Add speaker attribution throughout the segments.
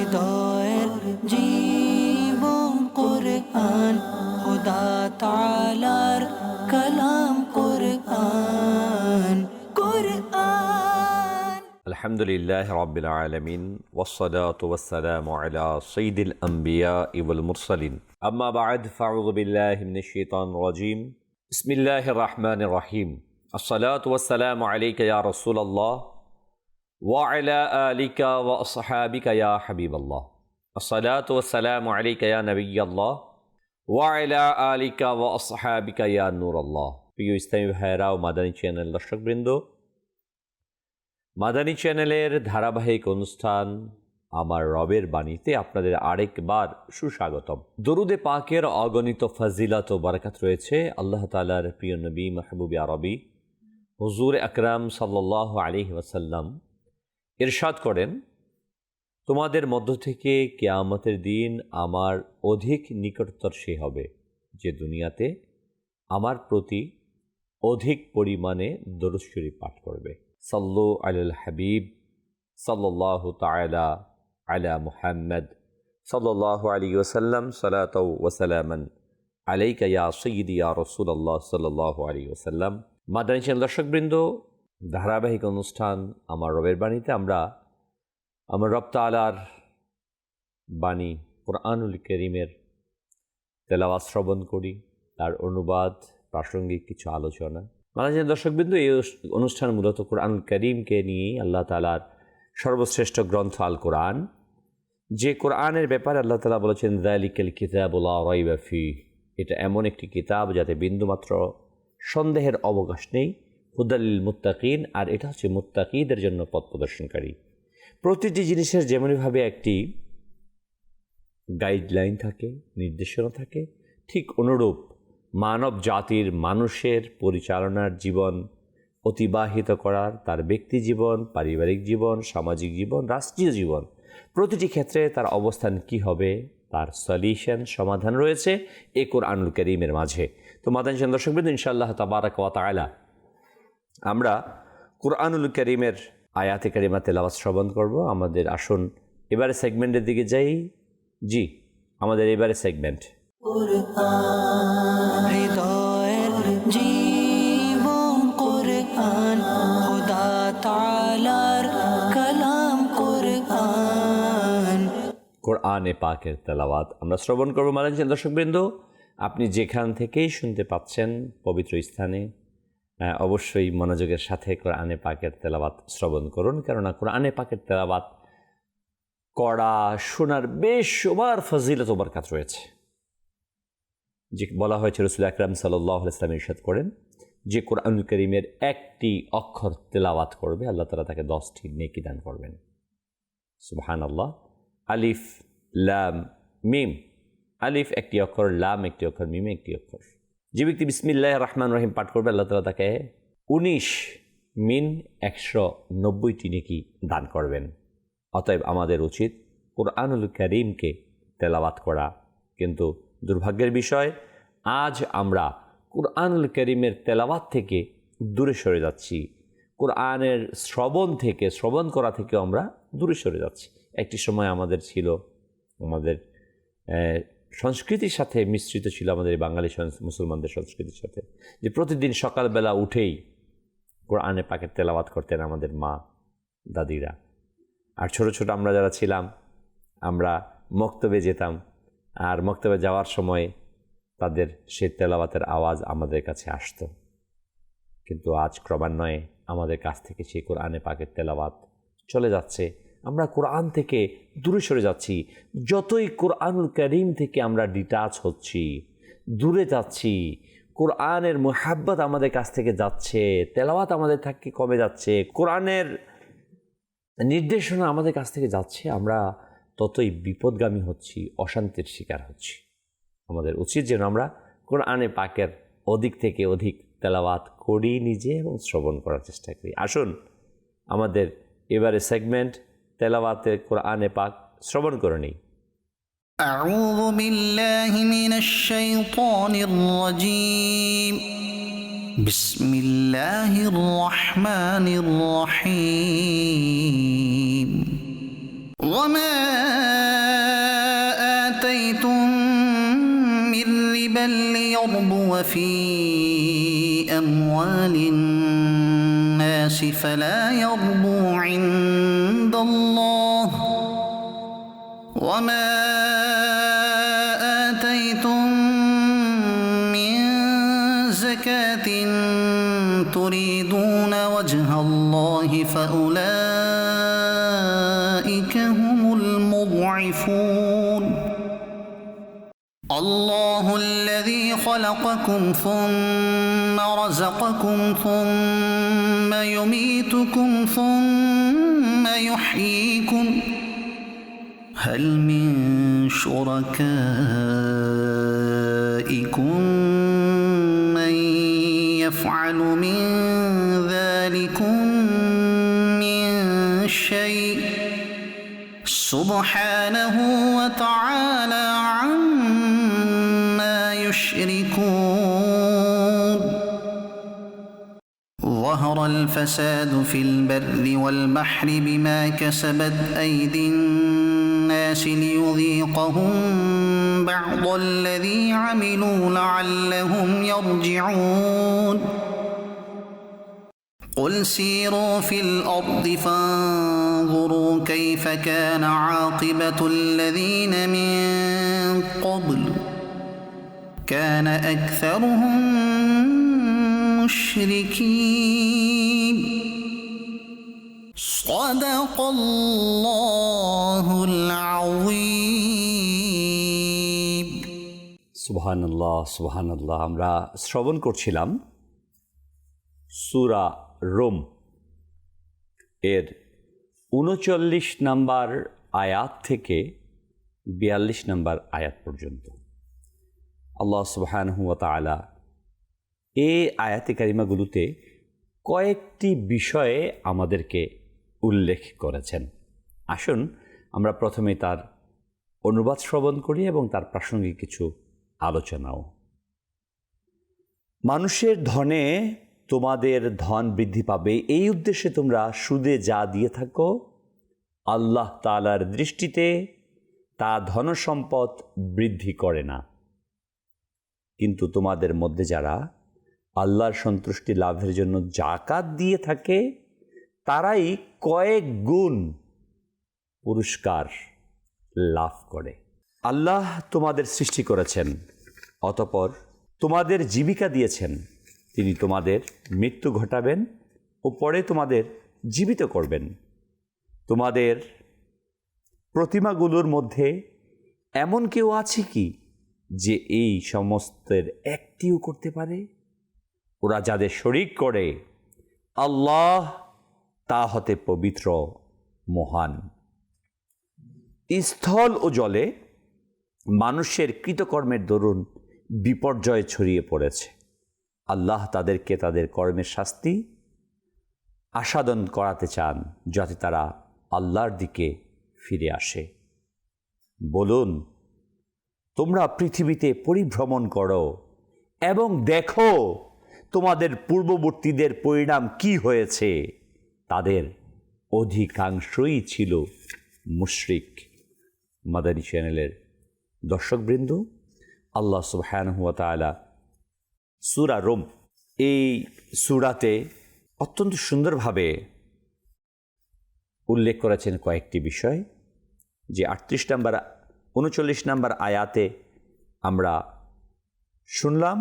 Speaker 1: হৃদয়ের জীবন কোরআন, খোদা তাআলার কালাম কোরআন, কোরআন।
Speaker 2: আলহামদুলিল্লাহ রাব্বিল আলামিন ওয়াসসালাতু ওয়াসসালামু আলা সাইয়্যিদিল আমবিয়া ওয়াল মুরসালিন আম্মা বা'দ ফাআউযু বিল্লাহি মিনাশ শাইতানির রাজীম বিসমিল্লাহির রাহমানির রহিম আসসালাতু ওয়াসসালামু আলাইকা ইয়া রাসূলুল্লাহ ওয়া আলা আলিকা ওয়া আসহাবিকা ইয়া হাবিবাল্লাহ আসসালাতু ওয়াসসালামু আলাইকা ইয়া নাবিয়াল্লাহ ওয়া আলা আলিকা ওয়া আসহাবিকা ইয়া নূরাল্লাহ। প্রিয় ইসলামী ভাইয়েরা ও মাদানী চ্যানেল দর্শকবৃন্দ, মাদানী চ্যানেলের ধারাবাহিক অনুষ্ঠান আমার রবের বাণীতে আপনাদের আরেকবার সুস্বাগতম। দরুদে পাকের অগণিত ফজিলত ও বারাকাত রয়েছে আল্লাহ তাআলার প্রিয় নবী মাহবুব আরবি হুজুর আকরাম সাল্লাল্লাহু আলাইহি ওয়াসাল্লাম ইরশাদ করেন, তোমাদের মধ্য থেকে কিয়ামতের দিন আমার অধিক নিকটতর সে হবে যে দুনিয়াতে আমার প্রতি অধিক পরিমাণে দরুদ শরীফ পাঠ করবে। সাল্লু আলাল হাবিব সাল্লাল্লাহু তাআলা আলা মুহাম্মদ সাল্লাল্লাহু আলাইহি ওয়াসাল্লাম সালাতু ওয়া সালামান আলাইকা ইয়া সাইয়্যিদি ইয়া রাসূলুল্লাহ সাল্লাল্লাহু আলাইহি ওয়াসাল্লাম। মাদানী চ্যানেল দর্শকবৃন্দ, ধারাবাহিক অনুষ্ঠান আমার রবের বাণীতে আমরা আমার রব তাআলার বাণী কোরআনুল কারীমের তেলাওয়াত শ্রবণ করি, তার অনুবাদ, প্রাসঙ্গিক কিছু আলোচনা। মাদানী দর্শকবৃন্দ, এই অনুষ্ঠান মূলত কোরআনুল কারীমকে নিয়ে, আল্লাহ তাআলার সর্বশ্রেষ্ঠ গ্রন্থ আল কোরআন, যে কোরআনের ব্যাপারে আল্লাহ তাআলা বলেছেন যালিকাল কিতাবু লা রাইবা ফীহ, এটা এমন একটি কিতাব যাতে বিন্দুমাত্র সন্দেহের অবকাশ নেই, হুদাল লিল মুত্তাকিন, আর এটা হচ্ছে মুত্তাকিদের জন্য পথ প্রদর্শনকারী। প্রতিটি জিনিসের যেমনভাবে একটি গাইডলাইন থাকে, নির্দেশনা থাকে, ঠিক অনুরূপ মানব জাতির মানুষের পরিচালনার জীবন অতিবাহিত করার, তার ব্যক্তি জীবন, পারিবারিক জীবন, সামাজিক জীবন, রাষ্ট্রীয় জীবন, প্রতিটি ক্ষেত্রে তার অবস্থান কি হবে, তার সলিউশন, সমাধান রয়েছে এই কোরআনুল কারীমের মাঝে। তো মাদানী দর্শকবৃন্দ, ইনশাআল্লাহ তাবারাকা ওয়া তাআলা আমরা কোরআনুল কারীমের আয়াতে কারিমা তেলাওয়াত শ্রবণ করব। আমাদের আসুন এবারে সেগমেন্টের দিকে যাই। জি, আমাদের এবারে সেগমেন্ট
Speaker 1: হৃদয়ের জীবন কোরআন, খোদা তাআলার কালাম কোরআন,
Speaker 2: কোরআনে পাকের তেলাওয়াত আমরা শ্রবণ করব। মাদানী দর্শকবৃন্দ, আপনি যেখান থেকেই শুনতে পাচ্ছেন পবিত্র স্থানে অবশ্যই মনোযোগের সাথে কোরআনে পাকের তেলাওয়াত শ্রবণ করুন, কেননা কোরআনে পাকের তেলাওয়াত করা, শোনার বেশবার ফজিলত ও বরকত রয়েছে। যে বলা হয়েছে, রাসূল আকরাম সাল্লাল্লাহু আলাইহি ওয়াসাল্লাম ইরশাদ করেন, যে কোরআনুল কারীমের একটি অক্ষর তেলাওয়াত করবে আল্লাহ তাআলা তাকে 10টি নেকি দান করবেন। সুবহানাল্লাহ। আলিফ লাম মিম, আলিফ একটি অক্ষর, লাম একটি অক্ষর, মিম একটি অক্ষর। যে ব্যক্তি বিসমিল্লাহির রহমানির রহিম পাঠ করবে আল্লাহ তাআলা তাকে 19 মিন 190টি নেকি দান করবেন। অতএব আমাদের উচিত কোরআনুল কারীমকে তেলাওয়াত করা। কিন্তু দুর্ভাগ্যের বিষয়, আজ আমরা কোরআনুল কারীমের তেলাওয়াত থেকে দূরে সরে যাচ্ছি, কোরআনের শ্রবণ করা থেকে আমরা দূরে সরে যাচ্ছি। একটি সময় আমাদের ছিল, আমাদের সংস্কৃতির সাথে মিশ্রিত ছিল, আমাদের বাঙালি মুসলমানদের সংস্কৃতির সাথে, যে প্রতিদিন সকালবেলা উঠেই কোরআনে পাকের তেলাওয়াত করতেন আমাদের মা দাদিরা। আর ছোট ছোট আমরা যারা ছিলাম, আমরা মক্তবে যেতাম, আর মক্তবে যাওয়ার সময় তাদের সেই তেলাওয়াতের আওয়াজ আমাদের কাছে আসতো। কিন্তু আজ ক্রমান্বয়ে আমাদের কাছ থেকে সেই কোরআনে পাকের তেলাওয়াত চলে যাচ্ছে, আমরা কোরআন থেকে দূরে সরে যাচ্ছি। যতই কোরআনুল কারীম থেকে আমরা ডিটাচ হচ্ছি, দূরে যাচ্ছি, কোরআনের মুহাব্বত আমাদের কাছ থেকে যাচ্ছে, তেলাওয়াত আমাদের থেকে কমে যাচ্ছে, কোরআনের নির্দেশনা আমাদের কাছ থেকে যাচ্ছে, আমরা ততই বিপদগামী হচ্ছি, অশান্তির শিকার হচ্ছি। আমাদের উচিত যেন আমরা কোরআনে পাকের অধিক থেকে অধিক তেলাওয়াত করি নিজে এবং শ্রবণ করার চেষ্টা করি। আসুন আমাদের এবারে সেগমেন্ট তেলাওয়াতে কোরআনে পাক শ্রবণ করে নিই।
Speaker 3: أعوذ بالله من الشيطان الرجيم بسم الله الرحمن الرحيم وما وفي أموال الناس فلا يربو عند الله وما آتيتم من زكاة تريدون وجه الله فأولئك هم المضعفون الله الذي خلقكم ثم رزقكم ثم يميتكم ثم يحييكم هل من شركائكم من يفعل من ذلكم من شيء سبحانه وتعالى عما يشركون ظهر الفساد في البر والبحر بما كسبت أيدي الناس ليذيقهم بعض الذي عملوا لعلهم يرجعون قل سيروا في الأرض فانظروا كيف كان عاقبة الذين من قبل كان أكثرهم مشركين صدق الله العظيم
Speaker 2: সুবহানাল্লাহ সুবহানাল্লাহ। আমরা শ্রবণ করছিলাম সূরা রুম এর ৩৯ নম্বর আয়াত থেকে ৪২ নম্বর আয়াত পর্যন্ত। আল্লাহ সুবহানাহু ওয়া তাআলা এই আয়াতে কারিমাগুলোতে কয়েকটি বিষয়ে আমাদেরকে উল্লেখ করেছেন। আসুন আমরা প্রথমে তার অনুবাদ শ্রবণ করি এবং তার প্রাসঙ্গিক কিছু আলোচনাও। মানুষের ধনে তোমাদের ধন বৃদ্ধি পাবে, এই উদ্দেশ্যে তোমরা সুদে যা দিয়ে থাকো আল্লাহ তাআলার দৃষ্টিতে তা ধনসম্পদ বৃদ্ধি করে না। কিন্তু তোমাদের মধ্যে যারা আল্লাহর সন্তুষ্টি লাভের জন্য জাকাত দিয়ে থাকে তারাই কয়েক গুণ পুরস্কার লাভ করে। আল্লাহ তোমাদের সৃষ্টি করেছেন, অতঃপর তোমাদের জীবিকা দিয়েছেন। তিনি তোমাদের মৃত্যু ঘটাবেন ও পরে তোমাদের জীবিত করবেন। তোমাদের প্রতিমাগুলোর মধ্যে এমন কেউ আছে কি যে এই সমস্তের একটিও করতে পারে? ওরা যাদের শরিক করে আল্লাহ তা হতে পবিত্র মহান। স্থল ও জলে মানুষের কৃতকর্মের দরুন বিপর্যয় ছড়িয়ে পড়েছে। আল্লাহ তাদেরকে তাদের কর্মের শাস্তি আস্বাদন করাতে চান যাতে তারা আল্লাহর দিকে ফিরে আসে। বলুন, তোমরা পৃথিবীতে পরিভ্রমণ করো এবং দেখো তোমাদের পূর্ববর্তীদের পরিণাম কি হয়েছে। তাদের অধিকাংশই ছিল মুশরিক। মাদানী চ্যানেলের দর্শকবৃন্দ, আল্লাহ সুবহানাহু ওয়া তাআলা সূরা রুম এই সূরাতে অত্যন্ত সুন্দরভাবে উল্লেখ করেছেন কয়েকটি বিষয়, যে ৩৯ নম্বর আয়াতে আমরা শুনলাম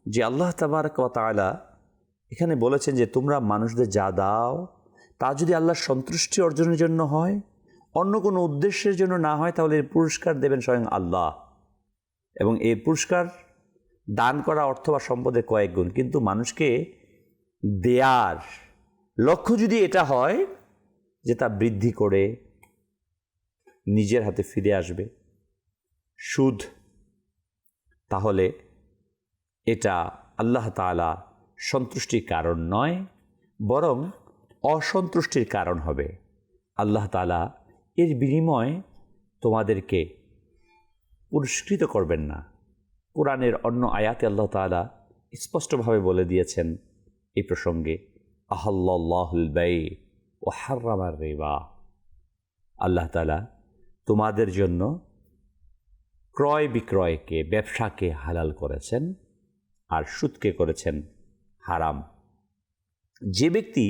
Speaker 2: যে আল্লাহ তাবারক ওয়া তাআলা এখানে বলেছেন যে তোমরা মানুষদের যা দাও তা যদি আল্লাহর সন্তুষ্টি অর্জনের জন্য হয়, অন্য কোনো উদ্দেশ্যের জন্য না হয়, তাহলে এর পুরস্কার দেবেন স্বয়ং আল্লাহ। এবং এই পুরস্কার দান করা অর্থ বা সম্পদের কয়েক গুণ। কিন্তু মানুষকে দেয়ার লক্ষ্য যদি এটা হয় যে তা বৃদ্ধি করে নিজের হাতে ফিরে আসবে সুদ, তাহলে এটা আল্লাহ তাআলা সন্তুষ্টির কারণ নয়, বরং অসন্তুষ্টির কারণ হবে। আল্লাহ তাআলা এর বিনিময়ে তোমাদেরকে পুরস্কৃত করবেন না। কোরআনের অন্য আয়াতে আল্লাহ তাআলা স্পষ্টভাবে বলে দিয়েছেন এই প্রসঙ্গে, আহাল্লাল্লাহুল বাই ওয়া হাররামার রিবা। আল্লাহ তাআলা তোমাদের জন্য ক্রয় বিক্রয়কে, ব্যবসাকে হালাল করেছেন আর সুদকে করেছেন হারাম। যে ব্যক্তি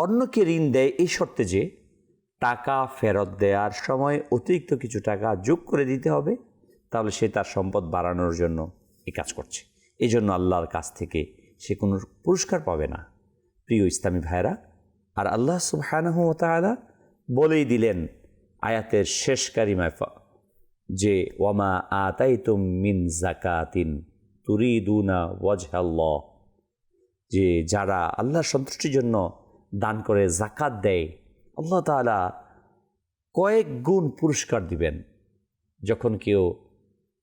Speaker 2: অন্যকে ঋণ দেয় এই শর্তে যে টাকা ফেরত দেওয়ার সময় অতিরিক্ত কিছু টাকা যোগ করে দিতে হবে, তাহলে সে তার সম্পদ বাড়ানোর জন্য এই কাজ করছে। এই জন্য আল্লাহর কাছ থেকে সে কোনো পুরস্কার পাবে না। প্রিয় ইসলামী ভাইরা, আর আল্লাহ সুবহানাহু ওয়া তাআলা বলেই দিলেন আয়াতের শেষ কারিমায় যে ওয়ামা আতাইতুম মিন যাকাতিন তুরিদুনা ওয়াজহাল্লাহ, যে যারা আল্লাহর সন্তুষ্টির জন্য দান করে যাকাত দেয়, আল্লাহ তাআলা কয়েক গুণ পুরস্কার দিবেন। যখন কেউ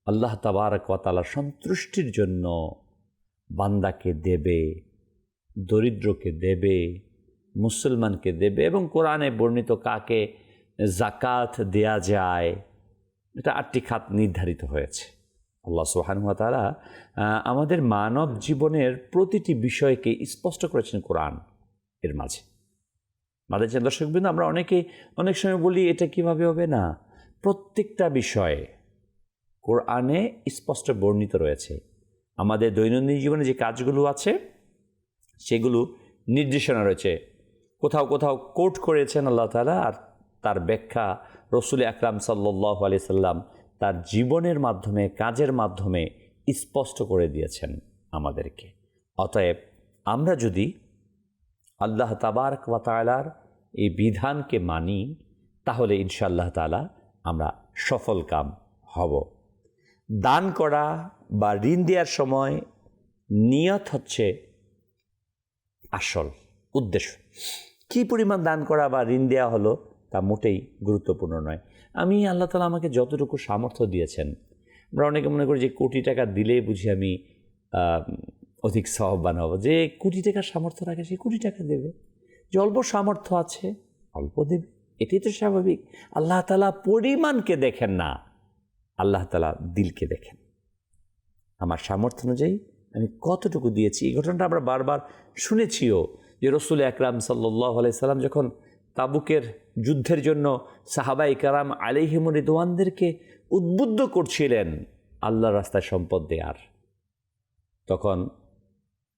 Speaker 2: আল্লাহ তাবারক ওয়া তাআলার সন্তুষ্টির জন্য বান্দাকে দেবে, দরিদ্রকে দেবে, মুসলমানকে দেবে, এবং কোরআনে বর্ণিত কাকে যাকাত দেয়া যায় এটা 8টি খাত নির্ধারিত হয়েছে। আল্লাহ সুবহানাহু ওয়া তাআলা আমাদের মানব জীবনের প্রতিটি বিষয়কে স্পষ্ট করেছেন কোরআন এর মাঝে। মাঝে দর্শকবৃন্দ, আমরা অনেক সময় বলি এটা কিভাবে হবে, না, প্রত্যেকটা বিষয়ে কোরআনে স্পষ্ট বর্ণিত রয়েছে। আমাদের দৈনন্দিন জীবনে যে কাজগুলো আছে সেগুলো নির্দেশনা রয়েছে, কোথাও কোথাও কোট করেছেন আল্লাহ তাআলা, আর তার ব্যাখ্যা রসুল আকরাম সাল্লাল্লাহু আলাইহি সাল্লাম তার জীবনের মাধ্যমে, কাজের মাধ্যমে স্পষ্ট করে দিয়েছেন আমাদেরকে। অতএব আমরা যদি আল্লাহ তাবারক ওয়া তাআলার এই বিধানকে মানি, তাহলে ইনশাআল্লাহ তাআলা আমরা সফল কাম হব। দান করা বা ঋণ দেওয়ার সময় নিয়ত হচ্ছে আসল উদ্দেশ্য। কী পরিমাণ দান করা বা ঋণ দেওয়া হলো তা মোটেই গুরুত্বপূর্ণ নয়। আমি আল্লাহ তাআলা আমাকে যতটুকু সামর্থ্য দিয়েছেন, আমরা অনেকে মনে করি যে কোটি টাকা দিলেই বুঝি আমি অধিক সওয়াববান হব। যে কোটি টাকার সামর্থ্য রাখে সে কোটি টাকা দেবে, যে অল্প সামর্থ্য আছে অল্প দেবে, এটাই তো স্বাভাবিক। আল্লাহ তাআলা পরিমাণকে দেখেন না, আল্লাহ তাআলা দিলকে দেখেন। আমার সামর্থ্য অনুযায়ী আমি কতটুকু দিয়েছি, এই ঘটনাটা আমরা বারবার শুনেছিও, যে রসুল আকরাম সাল্লাল্লাহু আলাইহি সাল্লাম যখন তাবুকের যুদ্ধের জন্য সাহাবায়ে কেরাম আলাইহিমুর রিদওয়ানদেরকে উদ্বুদ্ধ করছিলেন আল্লাহর রাস্তায় সম্পদ দেয়ার, তখন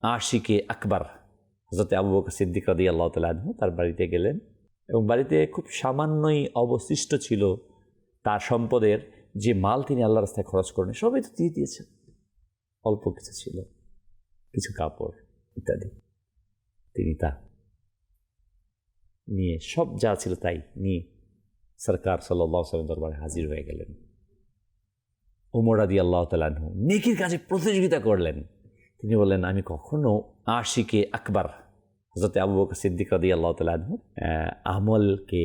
Speaker 2: আশিকে আকবর হযরত আবু বকর সিদ্দিক রাদিয়াল্লাহু তাআলা আনহু তার বাড়িতে গেলেন, এবং বাড়িতে খুব সামান্যই অবশিষ্ট ছিল তার সম্পদের। যে মাল তিনি আল্লাহর রাস্তায় খরচ করেন সবই তো দিয়ে দিয়েছেন, অল্প কিছু ছিল, কিছু কাপড় ইত্যাদি। তিনি তা নিয়ে, সব যা ছিল তাই নিয়ে সরকার সাল্লাল্লাহু আলাইহি ওয়াসাল্লাম দরবারে হাজির হয়ে গেলেন। ওমর রাদিয়াল্লাহু তাআলা আনহু নেকির কাজে প্রতিযোগিতা করলেন। তিনি বললেন, আমি কখনো আশিকে আকবর হযরত আবু বকর সিদ্দিক রাদিয়াল্লাহু তাআলা আনহু আমলকে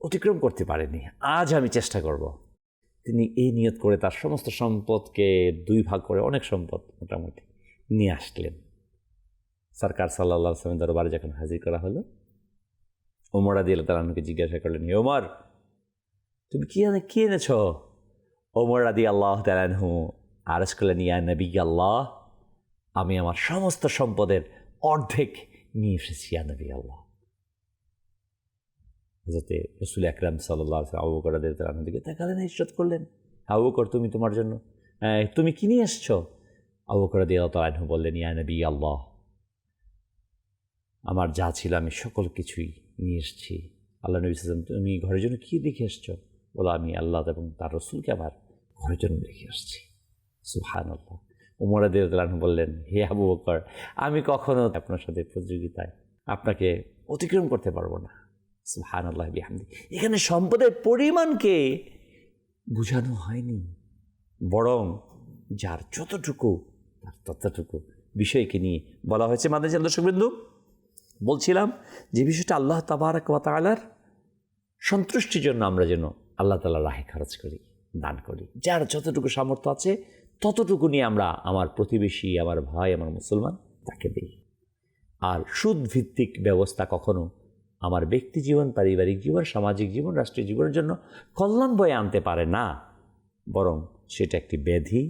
Speaker 2: অতিক্রম করতে পারেনি, আজ আমি চেষ্টা করব। তিনি এই নিয়ত করে তার সমস্ত সম্পদকে 2 ভাগ করে, অনেক সম্পদ মোটামুটি নিয়ে আসলেন। সরকার সাল্লাল্লাহু আলাইহি ওয়াসাল্লাম দরবারে যখন হাজির করা হলো, ওমর রাদিয়াল্লাহু তাআলা আনহুকে জিজ্ঞাসা করলেন, হে ওমর, তুমি কি এনেছ? ওমর রাদিয়াল্লাহু তাআলা আনহু আরজ করলেন, ইয়া নবী আল্লাহ, আমি আমার সমস্ত সম্পদের অর্ধেক নিয়ে এসেছি ইয়া নবী আল্লাহ। হযরত রাসূল আকরাম সাল্লাল্লাহু আলাইহি ওয়াসাল্লাম আবু বকর রাদিয়াল্লাহু তাআলা আনহুকে তাকালেন, ইরশাদ করলেন, আবু বকর, তুমি তোমার জন্য তুমি কি নিয়ে এসেছো? আবু বকর রাদিয়াল্লাহু তাআলা আনহু বললেন, ইয়া নবী আল্লাহ, আমার যা ছিল আমি সকল কিছুই নিয়ে এসেছি। আল্লাহ নবী সাল্লাল্লাহু আলাইহি ওয়াসাল্লাম, তুমি ঘরের জন্য কি রেখে এসেছো? বলো, আমি আল্লাহ এবং তার রাসূলকে আমার ঘরের জন্য রেখে আসছি। সুবহানাল্লাহ। ওমর রাদিয়াল্লাহু তাআলা আনহু বললেন, হে আবু বকর, আমি কখনো আপনার সাথে প্রতিযোগিতায় আপনাকে অতিক্রম করতে পারবো না। সুবহানাল্লাহ বিহামদি। এখানে সম্পদের পরিমাণকে বোঝানো হয়নি, বরং যার যতটুকু তার ততটুকু বিষয়কে নিয়ে বলা হয়েছে। মাদ্রাসার দর্শকবৃন্দু, বলছিলাম যে বিষয়টা আল্লাহ তাবারক ওয়া তাআলার সন্তুষ্টির জন্য আমরা যেন আল্লাহ তাআলার রাহে খরচ করি, দান করি। যার যতটুকু সামর্থ্য আছে ততটুকু নিয়ে আমরা আমার প্রতিবেশী, আমার ভাই, আমার মুসলমান তাকে দিই। আর সুদ ভিত্তিক ব্যবস্থা কখনো আমার ব্যক্তি জীবন, পারিবারিক জীবন, সামাজিক জীবন, রাষ্ট্রীয় জীবনের জন্য কল্যাণ বয়ে আনতে পারে না, বরং সেটা একটি ব্যাধি,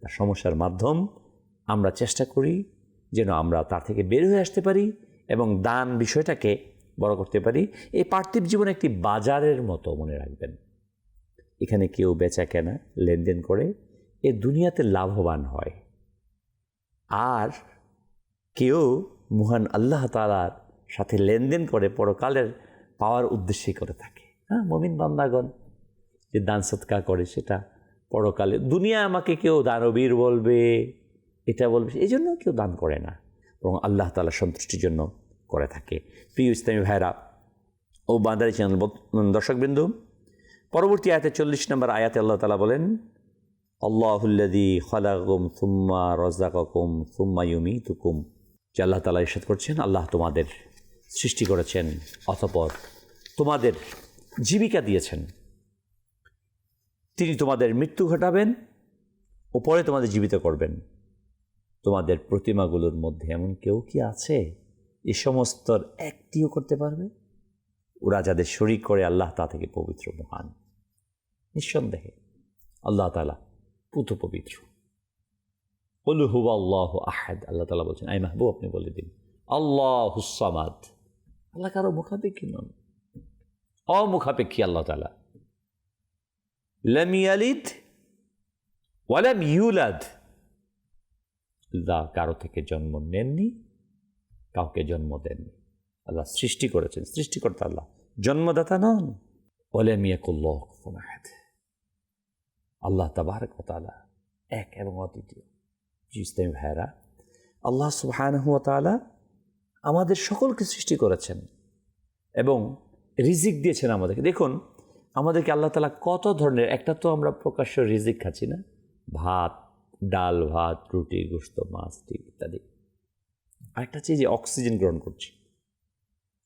Speaker 2: তার সমস্যার মাধ্যম। আমরা চেষ্টা করি যেন আমরা তার থেকে বের হয়ে আসতে পারি এবং দান বিষয়টাকে বড় করতে পারি। এই পার্থিব জীবন একটি বাজারের মতো, মনে রাখবেন। এখানে কেউ বেচা কেনা লেনদেন করে এ দুনিয়াতে লাভবান হয়, আর কেউ মহান আল্লাহ তাআলার সাথে লেনদেন করে পরকালের পাওয়ার উদ্দেশ্যে করে থাকে। হ্যাঁ, মুমিন বান্দাগণ যে দান সৎকার করে সেটা পরকালে, দুনিয়া আমাকে কেউ দানবীর বলবে, এটা বলবে, এই জন্য কেউ দান করে না, এবং আল্লাহ তাআলার সন্তুষ্টির জন্য করে থাকে। প্রিয় ইসলামী ভাইরা ও বান্দারি চ্যানেল দর্শকবৃন্দু, পরবর্তী আয়াতে 40 নম্বর আয়াতে আল্লাহ তাআলা বলেন, আল্লাহুল্লাযী খালাকাকুম সুম্মা রাযাকাকুম সুম্মা ইউমীতুকুম, যে আল্লাহ তাআলা ইরশাদ করছেন, আল্লাহ তোমাদের সৃষ্টি করেছেন, অতঃপর তোমাদের জীবিকা দিয়েছেন, তিনি তোমাদের মৃত্যু ঘটাবেন ও পরে তোমাদের জীবিত করবেন। তোমাদের প্রতিমাগুলোর মধ্যে এমন কেউ কি আছে এ সমস্তর একটিও করতে পারবে? ওরা যাদের শরীক করে আল্লাহ তা থেকে পবিত্র মহান। নিঃসন্দেহে আল্লাহ তাআলা পুত পবিত্র। কুল হুয়াল্লাহু আহাদ, আল্লাহ তাআলা বলছেন, আই মাহবুব আপনি বলে দিন, আল্লাহুস সামাদ, আল্লাহ কারো মুখাপেক্ষী নন, অমুখাপেক্ষী আল্লাহ তাআলা। লাম ইয়ালিদ ওয়া লাম ইউলাদ, আল্লাহ কারো থেকে জন্ম নেননি, কাউকে জন্ম দেননি। আল্লাহ সৃষ্টি করেছেন, সৃষ্টিকর্তা আল্লাহ, জন্মদাতা নন। ওয়া লাম ইয়াকুল্লাহু কুফুওয়ান আহাদ, আল্লাহ তাবারক ওয়া তাআলা এক এবং অদ্বিতীয়। ইসলামী ভাইরা, আল্লাহ সুবহানাহু ওয়া তাআলা আমাদের সকলকে সৃষ্টি করেছেন এবং রিজিক দিয়েছেন আমাদেরকে। দেখুন আমাদেরকে আল্লাহ তাআলা কত ধরনের, একটা তো আমরা প্রকাশ্য রিজিক খাচ্ছি না, ভাত, ডাল, ভাত, রুটি, গোশত, মাছ, ডিম ইত্যাদি। আরেকটা হচ্ছে যে অক্সিজেন গ্রহণ করছি।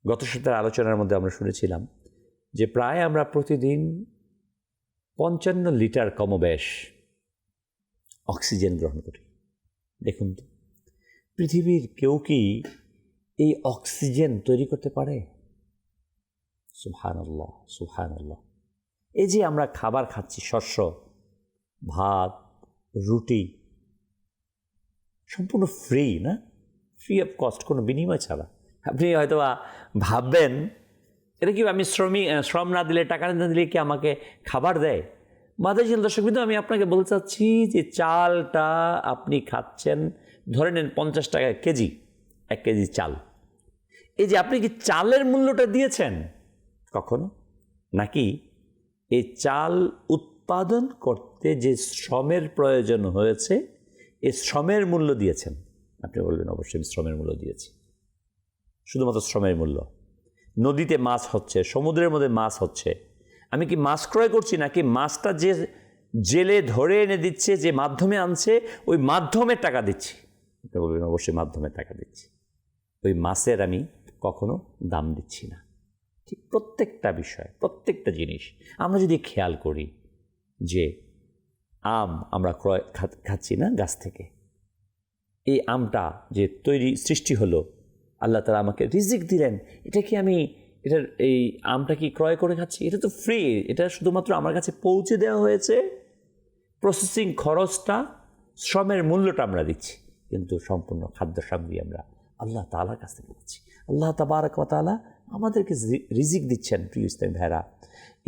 Speaker 2: গত সপ্তাহের আলোচনার মধ্যে আমরা শুনেছিলাম যে প্রায় আমরা প্রতিদিন 55 লিটার কমবেশ অক্সিজেন গ্রহণ করি। দেখুন তো, পৃথিবীর কেউ কি এই অক্সিজেন তৈরি করতে পারে? সুবহানাল্লাহ, সুবহানাল্লাহ। এই যে আমরা খাবার খাচ্ছি, শস্য, ভাত, রুটি, সম্পূর্ণ ফ্রি না, ফ্রি অফ কস্ট, কোনো বিনিময় ছাড়া। আপনি হয়তো ভাববেন এটা কি আমি শ্রম না দিলে, টাকা না দিলে কি আমাকে খাবার দেয়? মাদারীন দর্শক বিন্দু, আমি আপনাকে বলতে চাচ্ছি যে চালটা আপনি খাচ্ছেন, ধরে নেন 50 টাকা কেজি, 1 কেজি চাল। এই যে আপনি কি চালের মূল্যটা দিয়েছেন কখনো? নাকি এই চাল উৎপাদন করতে যে শ্রমের প্রয়োজন হয়েছে এই শ্রমের মূল্য দিয়েছেন? আপনি বলবেন অবশ্যই আমি শ্রমের মূল্য দিয়েছি। শুধুমাত্র শ্রমের মূল্য। নদীতে মাছ হচ্ছে, সমুদ্রের মধ্যে মাছ হচ্ছে, আমি কি মাছ ক্রয় করছি, নাকি মাছটা যে জেলে ধরে এনে দিচ্ছে, যে মাধ্যমে আনছে, ওই মাধ্যমের টাকা দিচ্ছি? আপনি বলবেন অবশ্যই মাধ্যমের টাকা দিচ্ছি। ওই মাছের আমি কখনো দাম দিচ্ছি না। ঠিক প্রত্যেকটা বিষয়, প্রত্যেকটা জিনিস আমরা যদি খেয়াল করি, যে আম আমরা ক্রয় খাচ্ছি না গাছ থেকে, এই আমটা যে সৃষ্টি হলো, আল্লাহ তাআলা আমাকে রিজিক দিলেন, এটা কি আমি এটার এই আমটা কি ক্রয় করে খাচ্ছি? এটা তো ফ্রি, এটা শুধুমাত্র আমার কাছে পৌঁছে দেওয়া হয়েছে। প্রসেসিং খরচটা, শ্রমের মূল্যটা আমরা দিচ্ছি, কিন্তু সম্পূর্ণ খাদ্য সামগ্রী আমরা আল্লাহ তাআলার কাছ থেকে পাচ্ছি। আল্লাহ তাবারক ওয়া তাআলা আমাদেরকে রিজিক দিচ্ছেন। প্রিয় ইসলামী ভাইরা,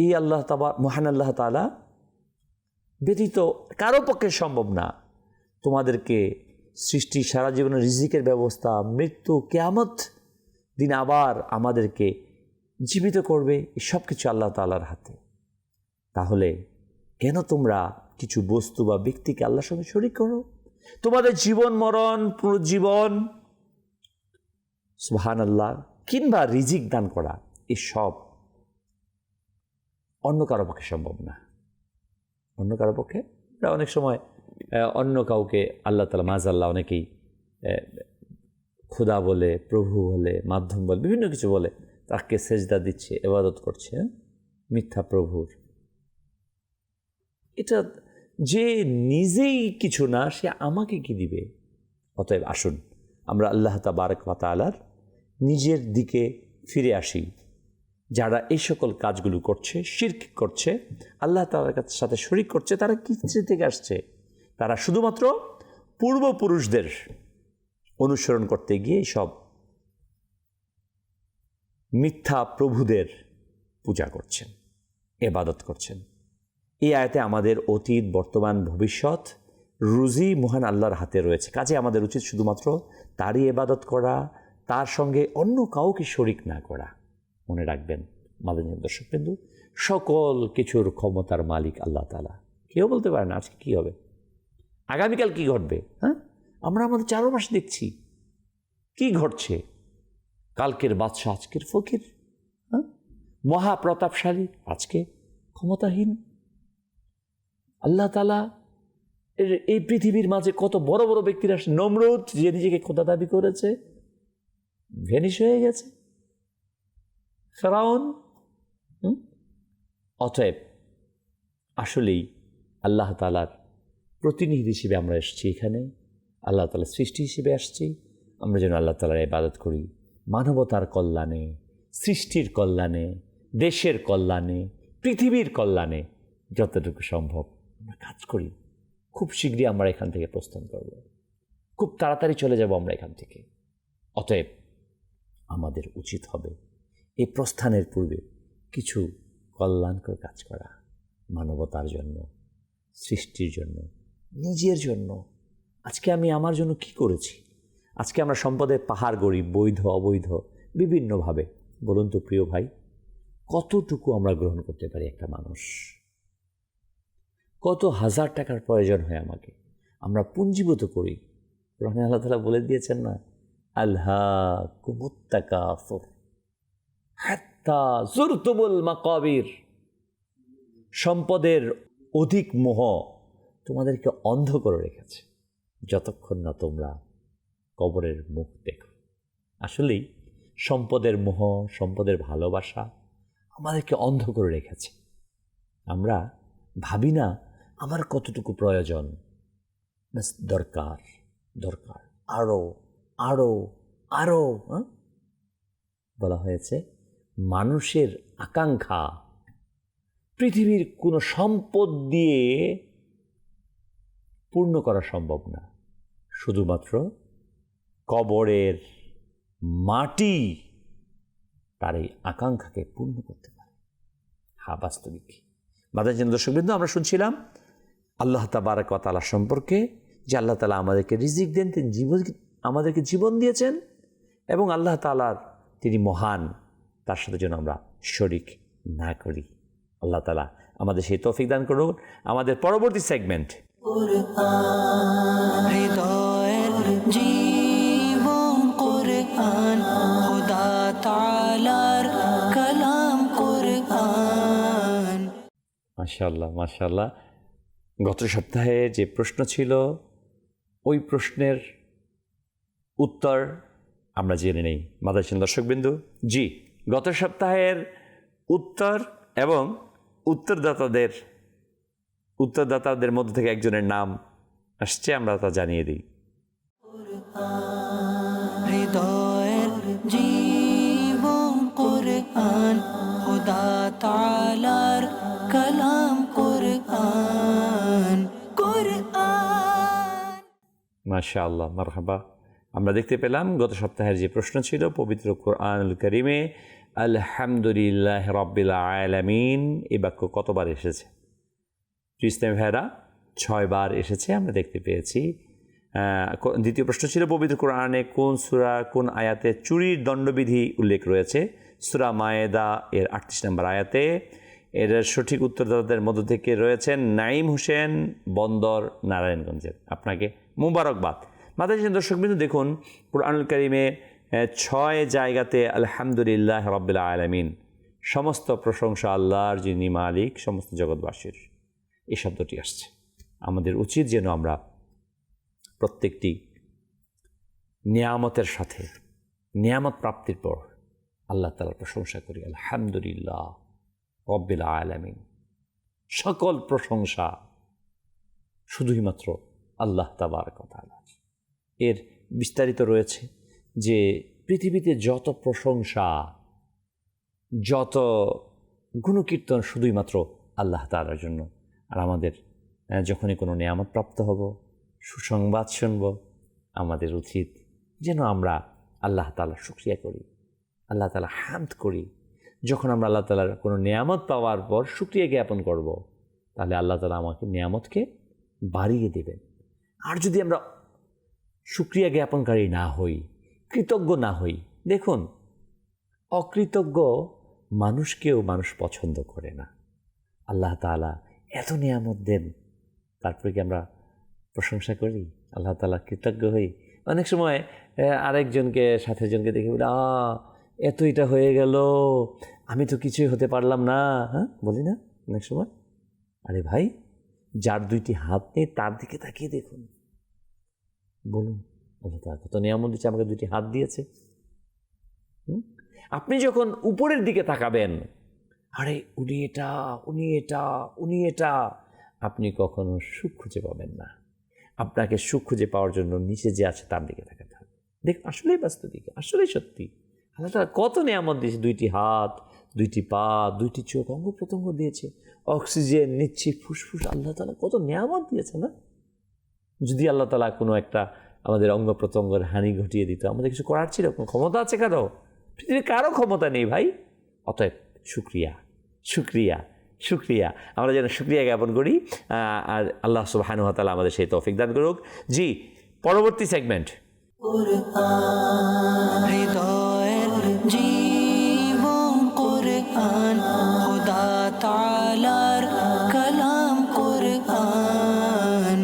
Speaker 2: এই মহান আল্লাহ তাআলা ব্যতীত কারো পক্ষে সম্ভব না তোমাদেরকে সৃষ্টি, সারা জীবনের রিজিকের ব্যবস্থা, মৃত্যু, কিয়ামত দিন আবার আমাদেরকে জীবিত করবে, এই সব কিছু আল্লাহ তাআলার হাতে। তাহলে কেন তোমরা কিছু বস্তু বা ব্যক্তিকে আল্লাহর সঙ্গে শরীক করো? তোমাদের জীবন, মরণ, পুনর্জীবন, সুবহানাল্লাহ, কিংবা রিজিক দান করা, এসব অন্য কারো পক্ষে সম্ভব না। অন্য কারো পক্ষে অনেক সময় অন্য কাউকে আল্লাহ তাআলা মাযাল্লাহ অনেকেই খোদা বলে, প্রভু বলে, মাধ্যম বলে, বিভিন্ন কিছু বলে, তাকে সেজদা দিচ্ছে, ইবাদত করছে মিথ্যা প্রভুর। এটা যে নিজেই কিছু না, সে আমাকে কি দিবে? অতএব আসুন আমরা আল্লাহ তাবারক ওয়া তাআলার নিজের দিকে ফিরে আসি। যারা এই সকল কাজগুলো করছে, শিরক করছে, আল্লাহ তাআলার সাথে শরীক করছে, তারা কিসে থেকে আসছে? তারা শুধুমাত্র পূর্বপুরুষদের অনুসরণ করতে গিয়ে সব মিথ্যা প্রভুদের পূজা করছেন, ইবাদত করছেন। এই আয়াতে আমাদের অতীত, বর্তমান, ভবিষ্যৎ রুজি মহান আল্লাহর হাতে রয়েছে। কাজে আমাদের উচিত শুধুমাত্র তারই ইবাদত করা, তার সঙ্গে অন্য কাউকে শরিক না করা। মনে রাখবেন মাদানী দর্শকবৃন্দু, সকল কিছুর ক্ষমতার মালিক আল্লাহ তাআলা। কেউ বলতে পারে না আজকে কী হবে, আগামীকাল কি ঘটবে। হ্যাঁ, আমরা আমাদের চারপাশে দেখছি কি ঘটছে। কালকের বাদশা আজকের ফকির, হ্যাঁ, মহাপ্রতাপশালী আজকে ক্ষমতাহীন। আল্লাহ তাআলা এই পৃথিবীর মাঝে কত বড় বড় ব্যক্তিরা, নমরুদ যে নিজেকে খোদা দাবি করেছে, ভ্যানিশ হয়ে গেছে, ফেরাউন। অতএব আসলেই আল্লাহ তাআলার প্রতিনিধি হিসেবে আমরা এসেছি এখানে, আল্লাহ তাআলার সৃষ্টি হিসেবে আসছি। আমরা যেন আল্লাহ তাআলার ইবাদত করি মানবতার কল্যাণে, সৃষ্টির কল্যাণে, দেশের কল্যাণে, পৃথিবীর কল্যাণে যতটুকু সম্ভব আমরা কাজ করি। খুব শীঘ্রই আমরা এখান থেকে প্রস্থান করব, খুব তাড়াতাড়ি চলে যাব আমরা এখান থেকে। অতএব আমাদের উচিত হবে এই প্রস্থানের পূর্বে কিছু কল্যাণকর কাজ করা, মানবতার জন্য, সৃষ্টির জন্য, নিজের জন্য। আজকে আমি আমার জন্য কি করেছি? আজকে আমরা সম্পদের পাহাড় গড়ি, বৈধ অবৈধ বিভিন্নভাবে। বলুন তো প্রিয় ভাই, কতটুকু আমরা গ্রহণ করতে পারি? একটা মানুষ কত হাজার টাকার প্রয়োজন হয় আমাকে, আমরা পুঞ্জীভূত করি। কোরআনে আল্লাহ তাআলা বলে দিয়েছেন না, আলহাকুমুত তাকাসুর হাত্তা যুরতুমুল মাকাবির। সম্পদের অধিক মোহ তোমাদেরকে অন্ধ করে রেখেছে যতক্ষণ না তোমরা কবরের মুখ দেখো। আসলেই সম্পদের মোহ, সম্পদের ভালোবাসা আমাদেরকে অন্ধ করে রেখেছে। আমরা ভাবি না আমার কতটুকু প্রয়োজন, ব্যাস দরকার দরকার, আরও আরও আরও। বলা হয়েছে মানুষের আকাঙ্ক্ষা পৃথিবীর কোনো সম্পদ দিয়ে পূর্ণ করা সম্ভব না, শুধুমাত্র কবরের মাটি তার এই আকাঙ্ক্ষাকে পূর্ণ করতে পারে। হ্যাঁ, বাস্তবিক। মাদানী দর্শকবৃন্দ, আমরা শুনছিলাম আল্লাহ তাবারক ওয়া তাআলা সম্পর্কে, যে আল্লাহ তাআলা আমাদেরকে রিজিক দেন, তিনি আমাদেরকে জীবন দিয়েছেন, এবং আল্লাহ তাআলার তিনি মহান, তার সাথে যেন আমরা শরিক না করি। আল্লাহ তাআলা আমাদের সেই তৌফিক দান করুন। আমাদের পরবর্তী সেগমেন্ট
Speaker 1: হৃদয়ের জীবন কুরআন, খোদা তাআলার কালাম কুরআন।
Speaker 2: মাশাআল্লাহ মাশাআল্লাহ। গত সপ্তাহে যে প্রশ্ন ছিল, ওই প্রশ্নের উত্তর আমরা জেনে নেই মাদানী দর্শকবিন্দু। জি, গত সপ্তাহের উত্তর এবং উত্তরদাতাদের মধ্য থেকে একজনের নাম আসছে, আমরা তা জানিয়ে দিই।
Speaker 1: হৃদয়ের জীবন কুরআন, খোদা তাআলার কালাম কুরআন কুরআন।
Speaker 2: মাশাআল্লাহ, মারহাবা। আমরা দেখতে পেলাম গত সপ্তাহের যে প্রশ্ন ছিল, পবিত্র কোরআনুল কারীমে আলহামদুলিল্লাহ রাব্বিল আলামিন এই বাক্য কতবার এসেছে? ইসলামী ভাইরা 6 বার এসেছে, আমরা দেখতে পেয়েছি। দ্বিতীয় প্রশ্ন ছিল, পবিত্র কোরআনে কোন সূরা কোন আয়াতে চুরির দণ্ডবিধি উল্লেখ রয়েছে? সূরা মায়েদা এর 38 নম্বর আয়াতে। এর সঠিক উত্তরদাতাদের মধ্য থেকে রয়েছেন নাঈম হোসেন, বন্দর, নারায়ণগঞ্জের। আপনাকে মুবারকবাদ। মাদানী দর্শকবৃন্দ, দেখুন কোরআনুল কারীমে 6 জায়গাতে আলহামদুলিল্লাহ রাব্বিল আলামিন, সমস্ত প্রশংসা আল্লাহর, যিনি মালিক সমস্ত জগৎবাসীর, এই শব্দটি আসছে। আমাদের উচিত যেন আমরা প্রত্যেকটি নিয়ামতের সাথে, নিয়ামত প্রাপ্তির পর আল্লাহ তাআলার প্রশংসা করি। আলহামদুলিল্লাহ রাব্বিল আলামিন, সকল প্রশংসা শুধুই মাত্র আল্লাহ তাবারক ওয়া তাআলা। এর বিস্তারিত রয়েছে যে পৃথিবীতে যত প্রশংসা, যত গুণকীর্তন শুধুই মাত্র আল্লাহ তাআলার জন্য। আর আমাদের যখনই কোনো নিয়ামত প্রাপ্ত হব, সুসংবাদ শুনব, আমাদের উচিত যেন আমরা আল্লাহ তাআলার শুকরিয়া করি, আল্লাহ তাআলা হামদ করি। যখন আমরা আল্লাহ তাআলার কোনো নিয়ামত পাওয়ার পর শুকরিয়া জ্ঞাপন করব, তাহলে আল্লাহ তাআলা আমাকে নিয়ামতকে বাড়িয়ে দেবেন। আর যদি আমরা শুকরিয়া জ্ঞাপনকারী না হই, কৃতজ্ঞ না হই, দেখুন অকৃতজ্ঞ মানুষকেও মানুষ পছন্দ করে না। আল্লাহ তাআলা এত নিয়ামত দেন, তারপরে কি আমরা প্রশংসা করি? আল্লাহ তাআলা কৃতজ্ঞ হই? অনেক সময় আরেকজনকে সাথেজনকে দেখে বলি, এত এটা হয়ে গেল, আমি তো কিছুই হতে পারলাম না। হ্যাঁ, বলি না অনেক সময়? আরে ভাই, যার দুইটি হাত নেই তার দিকে তাকিয়ে দেখুন, বলুন আল্লাহ তাআলা কত নিয়ামত দিয়েছে, আমাকে দুইটি হাত দিয়েছে। আপনি যখন উপরের দিকে তাকাবেন, আরে উনি এটা, উনি এটা, উনি এটা, আপনি কখনো সুখ খুঁজে পাবেন না। আপনাকে সুখ খুঁজে পাওয়ার জন্য নিচে যে আছে তার দিকে তাকাতে হবে। দেখ, আসলেই বাস্তবিক, আসলেই সত্যি আল্লাহ তাআলা কত নিয়ামত দিয়েছে। দুইটি হাত, দুইটি পা, দুইটি চোখ, অঙ্গ প্রত্যঙ্গ দিয়েছে, অক্সিজেন নিচ্ছি, ফুসফুস, আল্লাহ তাআলা কত নিয়ামত দিয়েছে না? যদি আল্লাহ তাআলা কোনো একটা আমাদের অঙ্গ প্রত্যঙ্গের হানি ঘটিয়ে দিত, আমাদের কিছু করার ছিল? কোনো ক্ষমতা আছে কারো? পৃথিবীর কারো ক্ষমতা নেই ভাই। অতএব শুকরিয়া, শুকরিয়া, শুকরিয়া। আমরা যেন শুকরিয়া জ্ঞাপন করি, আর আল্লাহ সুবহানাহু ওয়া তাআলা আমাদের সেই তৌফিক দান করুক। জি, পরবর্তী সেগমেন্ট।
Speaker 1: হৃদয়ের জীবন কুরআন, খোদা তাআলার কালাম কুরআন।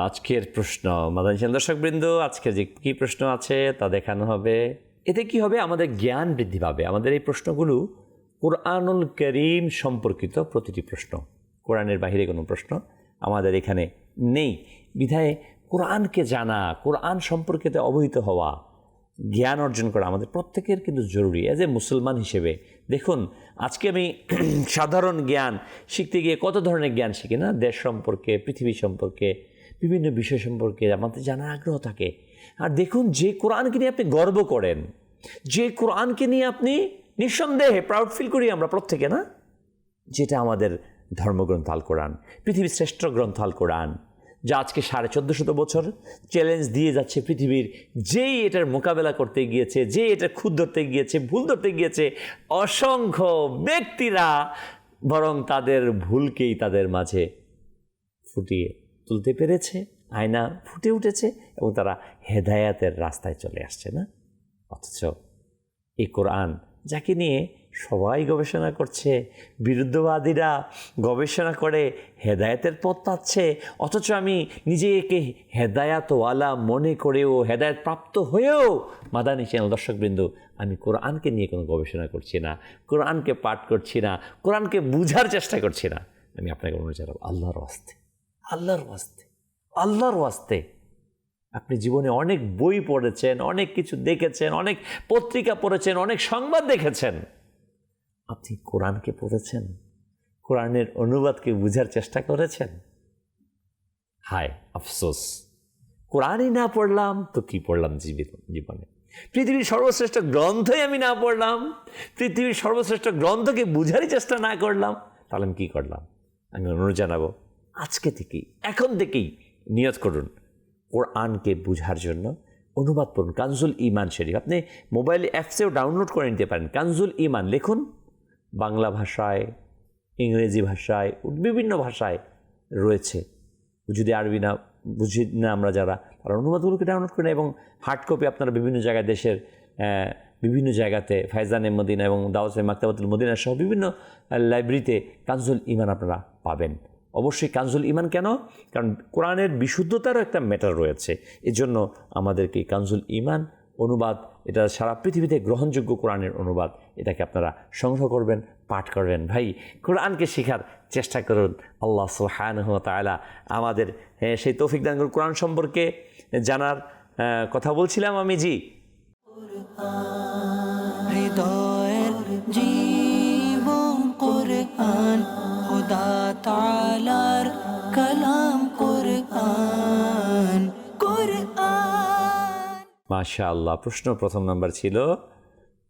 Speaker 2: আজকের প্রশ্ন, মাদানী দর্শকবৃন্দ, আজকের যে কী প্রশ্ন আছে তা দেখানো হবে। এতে কি হবে? আমাদের জ্ঞান বৃদ্ধি পাবে। আমাদের এই প্রশ্নগুলো কোরআনুল করিম সম্পর্কিত প্রতিটি প্রশ্ন, কোরআনের বাহিরে কোনো প্রশ্ন আমাদের এখানে নেই। বিধায় কোরআনকে জানা, কোরআন সম্পর্কিত অবহিত হওয়া, জ্ঞান অর্জন করা আমাদের প্রত্যেকের কিন্তু জরুরি এজ এ মুসলমান হিসেবে। দেখুন, আজকে আমি সাধারণ জ্ঞান শিখতে গিয়ে কত ধরনের জ্ঞান শিখি না? দেশ সম্পর্কে, পৃথিবী সম্পর্কে, বিভিন্ন বিষয় সম্পর্কে আমাদের জানার আগ্রহ থাকে। আর দেখুন, যে কোরআনকে নিয়ে আপনি গর্ব করেন, যে কোরআনকে নিয়ে আপনি নিঃসন্দেহে প্রাউড ফিল করি আমরা প্রত্যেকে, না? যেটা আমাদের ধর্মগ্রন্থ আল কোরআন, পৃথিবীর শ্রেষ্ঠ গ্রন্থ আল কোরআন, যা আজকে 1450 বছর চ্যালেঞ্জ দিয়ে যাচ্ছে পৃথিবীর। যেই এটার মোকাবেলা করতে গিয়েছে, যে এটা খুদ ধরতে গিয়েছে, ভুল ধরতে গিয়েছে, অসংখ্য ব্যক্তিরা বরং তাদের ভুলকেই তাদের মাঝে ফুটিয়ে তুলতে পেরেছে, আয়না ফুটে উঠেছে এবং তারা হেদায়াতের রাস্তায় চলে আসছে, না? অথচ এই কোরআন, যাকে নিয়ে সবাই গবেষণা করছে, বিরুদ্ধবাদীরা গবেষণা করে হেদায়েতের পথ পাচ্ছে, অথচ আমি নিজেকে হেদায়াতওয়ালা মনে করেও, হেদায়েত প্রাপ্ত হয়েও, মাদানী চ্যানেল দর্শকবৃন্দ, আমি কোরআনকে নিয়ে কোনো গবেষণা করছি না, কোরআনকে পাঠ করছি না, কোরআনকে বুঝার চেষ্টা করছি না। আমি আপনাকে অনুরোধ জানাবো, আল্লাহর ওয়াস্তে, আল্লাহর ওয়াস্তে, আল্লাহর ওয়াস্তে, আপনি জীবনে অনেক বই পড়েছেন, অনেক কিছু দেখেছেন, অনেক পত্রিকা পড়েছেন, অনেক সংবাদ দেখেছেন, আপনি কোরআনকে পড়েছেন? কোরআনের অনুবাদকে বুঝার চেষ্টা করেছেন? হায় আফসোস, কোরআনই না পড়লাম তো কি পড়লাম জীবনে? পৃথিবীর সর্বশ্রেষ্ঠ গ্রন্থই আমি না পড়লাম, পৃথিবীর সর্বশ্রেষ্ঠ গ্রন্থকে বুঝারই চেষ্টা না করলাম, তাহলে আমি কী করলাম? আমি অনুরোধ জানাবো, আজকে থেকেই, এখন থেকেই নিয়ত করুন কোরআনকে বুঝার জন্য অনুবাদ পড়ুন। কানজুল ঈমান শরীফ আপনি মোবাইল অ্যাপসেও ডাউনলোড করে নিতে পারেন। কানজুল ঈমান লিখুন, বাংলা ভাষায়, ইংরেজি ভাষায়, বিভিন্ন ভাষায় রয়েছে। যদি আরবি না বুঝি না আমরা যারা, তারা অনুবাদগুলোকে ডাউনলোড করেন এবং হার্ড কপি আপনারা বিভিন্ন জায়গায়, দেশের বিভিন্ন জায়গাতে, ফায়জানে মদিনা এবং দাওয়াতে মাকতাবাতুল মদিনা সহ বিভিন্ন লাইব্রেরিতে কানজুল ঈমান আপনারা পাবেন। অবশ্যই কানজুল ঈমান কেন? কারণ কোরআনের বিশুদ্ধতারও একটা ম্যাটার রয়েছে। এজন্য আমাদেরকে কানজুল ঈমান অনুবাদ, এটা সারা পৃথিবীতে গ্রহণযোগ্য কোরআনের অনুবাদ, এটাকে আপনারা সংগ্রহ করবেন, পাঠ করবেন। ভাই, কোরআনকে শেখার চেষ্টা করুন। আল্লাহ সুবহানাহু ওয়া তাআলা আমাদের সেই তৌফিক দান করুন। কোরআন সম্পর্কে জানার কথা বলছিলাম আমি। জি,
Speaker 1: হৃদয়ের জীবন কুরআন, খোদা তাআলার কালাম কুরআন, কুরআন।
Speaker 2: মাশাআল্লাহ। প্রশ্ন প্রথম নাম্বার ছিল,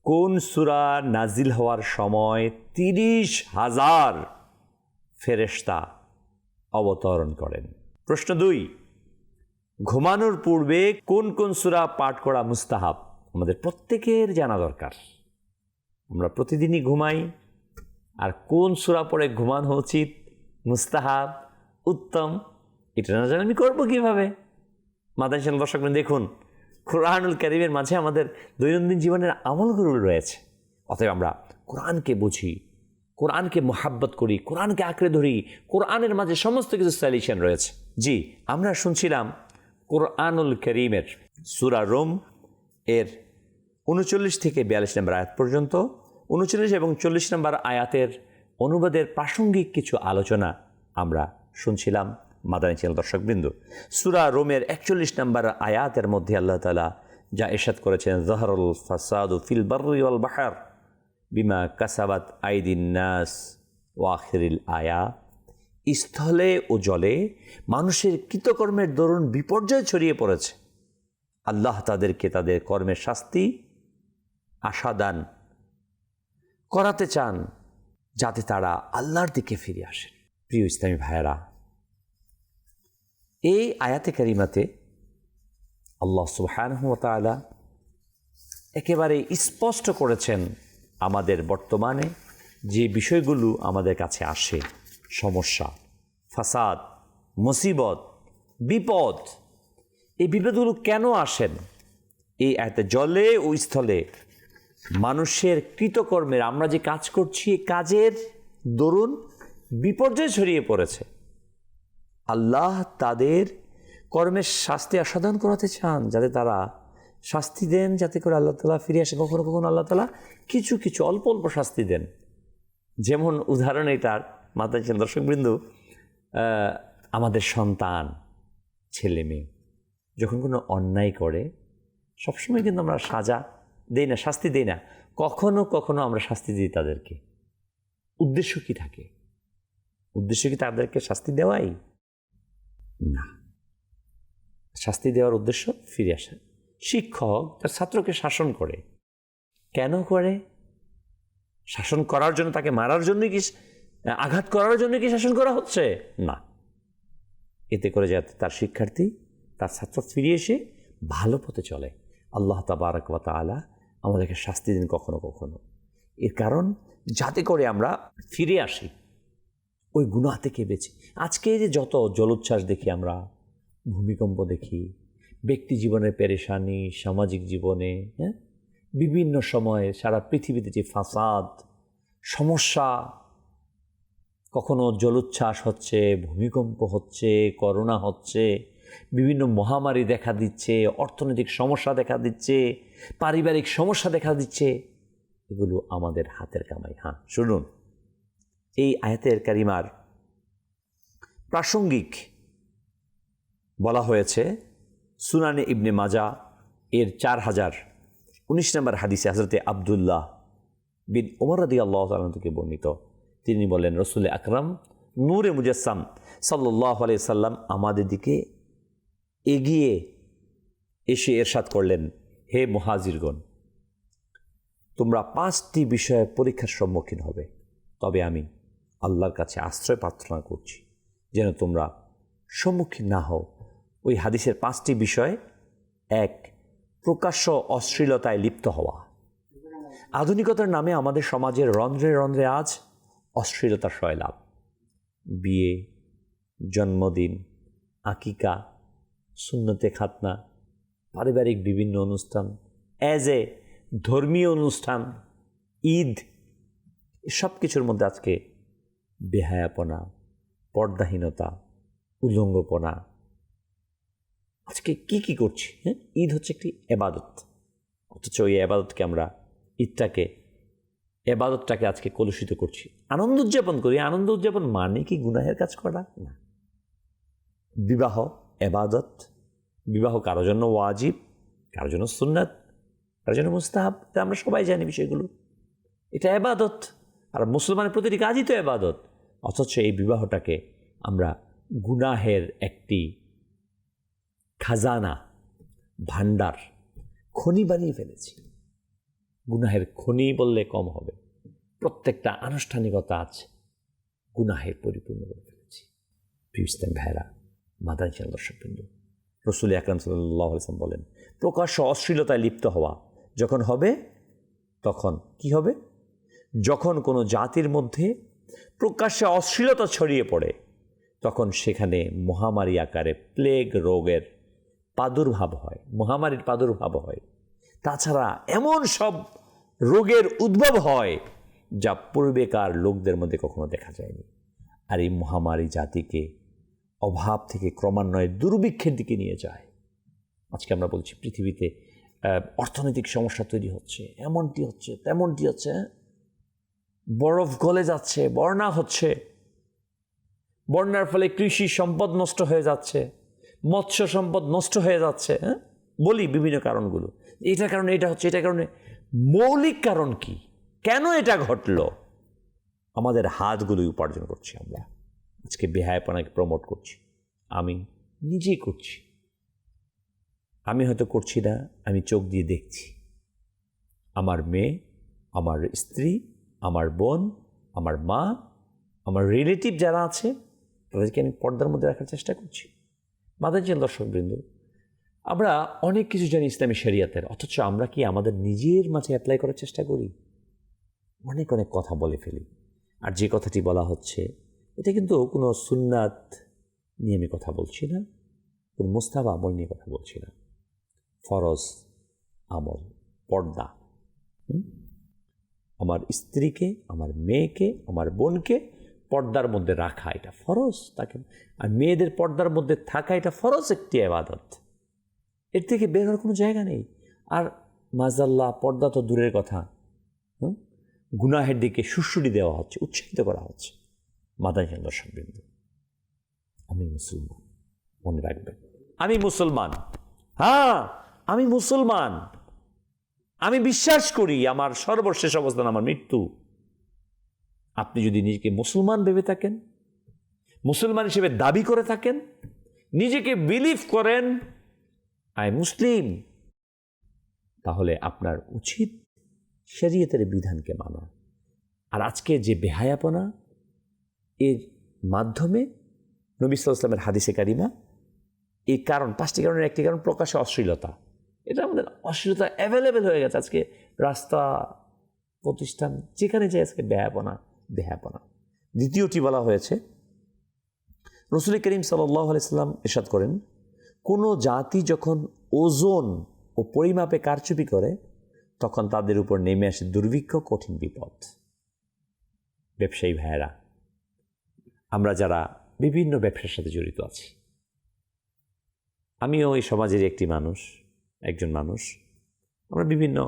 Speaker 2: কোন সূরা নাজিল হওয়ার সময় 30,000 ফেরেশতা অবতরণ করেন? প্রশ্ন 2, ঘুমানোর পূর্বে কোন কোন সূরা পাঠ করা মুস্তাহাব? আমাদের প্রত্যেকের জানা দরকার। আমরা প্রতিদিনই ঘুমাই, আর কোন সূরা পড়ে ঘুমানো উচিত, মুস্তাহাব, উত্তম, এটা না জানি আমি করবো কীভাবে? মাদানী চ্যানেল দর্শক দেখুন, কোরআনুল কারীমের মাঝে আমাদের দৈনন্দিন জীবনের আমলগুলো রয়েছে। অতএব আমরা কোরআনকে বুঝি, কোরআনকে মোহাব্বত করি, কোরআনকে আঁকড়ে ধরি। কোরআনের মাঝে সমস্ত কিছু সলিউশন রয়েছে। জি, আমরা শুনছিলাম কোরআনুল কারীমের সূরা রুম এর 39 থেকে 42 নম্বর আয়াত পর্যন্ত, 39 এবং 40 নম্বর আয়াতের অনুবাদের প্রাসঙ্গিক কিছু আলোচনা আমরা শুনছিলাম মাদানী চ্যানেল দর্শকবৃন্দ। সূরা রোমের 41 নম্বর আয়াতের মধ্যে আল্লাহ তাআলা যা ইরশাদ করেছেন, যাহারুল ফাসাদু ফিল বাররি ওয়াল বাহর বিমা কাসাবাত আইদিন নাস ওয়া আখিরিল আয়া, স্থলে ও জলে মানুষের কৃতকর্মের দরুন বিপর্যয় ছড়িয়ে পড়েছে। আল্লাহ তাদেরকে তাদের কর্মের শাস্তি আশাদান করাতে চান যাতে তারা আল্লাহর দিকে ফিরে আসেন। প্রিয় ইসলামী ভাইয়েরা, এই আয়াতে কারিমাতে আল্লাহ সুবহানাহু ওয়া তাআলা একেবারে স্পষ্ট করেছেন আমাদের বর্তমানে যে বিষয়গুলো আমাদের কাছে আসে, সমস্যা, ফাসাদ, মুসিবত, বিপদ, এই বিপদগুলো কেন আসেন? এই আয়াতে জলে ও স্থলে মানুষের কৃতকর্মের, আমরা যে কাজ করছি এই কাজের দরুন বিপর্যয় ছড়িয়ে পড়েছে। আল্লাহ তাদের কর্মের শাস্তি আস্বাদন করাতে চান যাতে তারা শাস্তি দেন, যাতে করে আল্লাহ তাআলা ফিরে আসে। কখনো কখনো আল্লাহ তাআলা কিছু কিছু অল্প অল্প শাস্তি দেন। যেমন উদাহরণ এটার মাতাজি দর্শকবৃন্দ, আমাদের সন্তান, ছেলে মেয়ে যখন কোনো অন্যায় করে সবসময় কিন্তু আমরা সাজা দেই না, শাস্তি দেই না। কখনো কখনো আমরা শাস্তি দিই তাদেরকে। উদ্দেশ্য কি থাকে? উদ্দেশ্য কি তাদেরকে শাস্তি দেওয়াই? না, শাস্তি দেওয়ার উদ্দেশ্য ফিরে আসা। শিক্ষক তার ছাত্রকে শাসন করে, কেন করে? শাসন করার জন্য, তাকে মারার জন্য কি, আঘাত করার জন্য কি শাসন করা হচ্ছে? না, এতে করে যাতে তার শিক্ষার্থী, তার ছাত্র ফিরে এসে ভালো পথে চলে। আল্লাহ তাবারক ওয়া তাআলা আমাদেরকে শাস্তি দিন কখনো কখনো, এর কারণ যাতে করে আমরা ফিরে আসি, ওই গুনাহ থেকে বেঁচে। আজকে যে যত জলোচ্ছ্বাস দেখি আমরা, ভূমিকম্প দেখি, ব্যক্তি জীবনের পেরেশানি, সামাজিক জীবনে, বিভিন্ন সময়ে সারা পৃথিবীতে যে ফাসাদ, সমস্যা, কখনো জলোচ্ছ্বাস হচ্ছে, ভূমিকম্প হচ্ছে, করোনা হচ্ছে, বিভিন্ন মহামারী দেখা দিচ্ছে, অর্থনৈতিক সমস্যা দেখা দিচ্ছে, পারিবারিক সমস্যা দেখা দিচ্ছে, এগুলো আমাদের হাতের কামাই। হ্যাঁ, শুনুন, এই আয়াতের কারিমার প্রাসঙ্গিক বলা হয়েছে সুনানে ইবনে মাজা এর 4019 নম্বর হাদিসে হযরতে আব্দুল্লাহ বিন ওমর রাদিয়াল্লাহু তাআলা থেকে বর্ণিত। তিনি বলেন, রাসূল আকরাম নূরে মুজাসসাম সাল্লাল্লাহু আলাইহি সাল্লাম আমাদের দিকে এগিয়ে এসে ইরশাদ করলেন, হে মুহাজিরগণ, তোমরা 5টি বিষয়ে পরীক্ষার সম্মুখীন হবে, তবে আমি আল্লাহর কাছে আশ্রয় প্রার্থনা করছি যেন তোমরা সম্মুখীন না হও। ওই হাদিসের 5টি বিষয়: 1, প্রকাশ্য অশ্লীলতায় লিপ্ত হওয়া। আধুনিকতার নামে আমাদের সমাজের রন্ধ্রে রন্ধ্রে আজ অশ্লীলতার সয়লাব। বিয়ে, জন্মদিন, আকিকা, সুন্নতে খাতনা, পারিবারিক বিভিন্ন অনুষ্ঠান, ধর্মীয় অনুষ্ঠান, ঈদ, সব কিছুর মধ্যে আজকে বেহায়াপনা, পর্দাহীনতা, উলঙ্গপনা। আজকে কি করছি? ঈদ হচ্ছে একটি এবাদত, অথচ এই এবাদতকে আমরা, এবাদতটাকে আজকে কলুষিত করছি। আনন্দ উদযাপন করি, আনন্দ উদযাপন মানে কি গুনাহের কাজ করা? না। বিবাহ এবাদত, বিবাহ কারো জন্য ওয়াজিব, কারো জন্য সুন্নাত, কারো জন্য মুস্তাহাব, আমরা সবাই জানি বিষয়গুলো। এটা এবাদত, আর মুসলমানের প্রতিটি কাজই তো এবাদত। অথচ এই বিবাহটাকে আমরা গুনাহের একটি খাজানা, ভান্ডার, খনি বানিয়ে ফেলেছি। গুনাহের খনি বললে কম হবে, প্রত্যেকটা আনুষ্ঠানিকতা আছে গুনাহের পরিপূর্ণ করে ফেলেছি। প্রিয় ইসলাম ভাইরা, মাদানী চ্যানেল দর্শকবৃন্দ, রাসূল আকরাম সাল্লাল্লাহু আলাইহি ওয়াসাল্লাম বলেন, প্রকাশ্য অশ্লীলতায় লিপ্ত হওয়া যখন হবে, তখন কি হবে? যখন কোনো জাতির মধ্যে প্রকাশ্যে অশ্লীলতা ছড়িয়ে পড়ে, তখন সেখানে মহামারী আকারে প্লেগ রোগের প্রাদুর্ভাব হয়, মহামারীর প্রাদুর্ভাব হয়। তাছাড়া এমন সব রোগের উদ্ভব হয় যা পূর্বেকার লোকদের মধ্যে কখনো দেখা যায়নি। আর এই মহামারী জাতিকে অভাব থেকে ক্রমান্বয়ে দুর্ভিক্ষের দিকে নিয়ে যায়। আজকে আমরা বলছি পৃথিবীতে অর্থনৈতিক সমস্যা তৈরি হচ্ছে, এমনটি হচ্ছে তেমনটি হচ্ছে, বরফ গলে যাচ্ছে, বন্যা হচ্ছে, বন্যার ফলে কৃষি সম্পদ নষ্ট হয়ে যাচ্ছে, মৎস্য সম্পদ নষ্ট হয়ে যাচ্ছে। বলি বিভিন্ন কারণগুলো, এটার কারণে এটা হচ্ছে, এটার কারণে মৌলিক কারণ কি, কেন এটা ঘটলো? আমাদের হাতগুলোই উপার্জন করছি আমরা। আজকে বেহায়াপনাকে প্রমোট করছি, আমি নিজেই করছি। আমি হয়তো করছি না, আমি চোখ দিয়ে দেখছি আমার মেয়ে, আমার স্ত্রী, আমার বোন, আমার মা, আমার রিলেটিভ যারা আছে তাদেরকে আমি পর্দার মধ্যে রাখার চেষ্টা করছি। মাদারজান দর্শকবৃন্দ, আমরা অনেক কিছু জানি ইসলামী শরিয়াতের, অথচ আমরা কি আমাদের নিজের মাঝে অ্যাপ্লাই করার চেষ্টা করি? অনেক অনেক কথা বলে ফেলি। আর যে কথাটি বলা হচ্ছে এটা কিন্তু কোনো সুন্নাত নিয়ে আমি কথা বলছি না, কোনো মুস্তাহাব আমল নিয়ে কথা বলছি না। ফরজ আমল, পর্দা। আমার স্ত্রীকে, আমার মেয়েকে, আমার বোনকে পর্দার মধ্যে রাখা এটা ফরজ, তাকে আর মেয়েদের পর্দার মধ্যে থাকা এটা ফরজ একটি ইবাদত। এর থেকে বের হওয়ার কোনো জায়গা নেই। আর মাজাল্লাহ, পর্দা তো দূরের কথা, গুনাহের দিকে সুশুরি দেওয়া হচ্ছে, উৎসাহিত করা হচ্ছে। মাদারজান দর্শকবৃন্দ, আমি মুসলমান, মনে রাখবেন, আমি মুসলমান। হ্যাঁ, আমি মুসলমান। আমি বিশ্বাস করি আমার সর্বশেষ অবস্থান আমার মৃত্যু। আপনি যদি নিজেকে মুসলমান ভেবে থাকেন, মুসলমান হিসেবে দাবি করে থাকেন, নিজেকে বিলিভ করেন আই মুসলিম, তাহলে আপনার উচিত শরীয়তের বিধানকে মানা। আর আজকে যে বেহায়াপনা, এর মাধ্যমে নবী সাল্লাল্লাহু আলাইহি ওয়াসাল্লামের হাদিসে কারিমা, এই কারণ, 5টি কারণের একটি কারণ প্রকাশ্যে অশ্লীলতা। এটা আমাদের অশ্লীলতা অ্যাভেলেবেল হয়ে গেছে আজকে, রাস্তা, প্রতিষ্ঠান, যেখানে যায় আজকে বেহায়াপনা, বেহায়াপনা। দ্বিতীয়টি বলা হয়েছে, রাসূল করিম সাল্লাল্লাহু আলাইহি ওয়াসাল্লাম ইরশাদ করেন, কোনো জাতি যখন ওজন ও পরিমাপে কারচুপি করে তখন তাদের উপর নেমে আসে দুর্ভিক্ষ, কঠিন বিপদ। ব্যবসায়ী ভাইয়েরা, আমরা যারা বিভিন্ন ব্যবসার সাথে জড়িত আছি, আমিও এই সমাজের একজন মানুষ, আমরা বিভিন্ন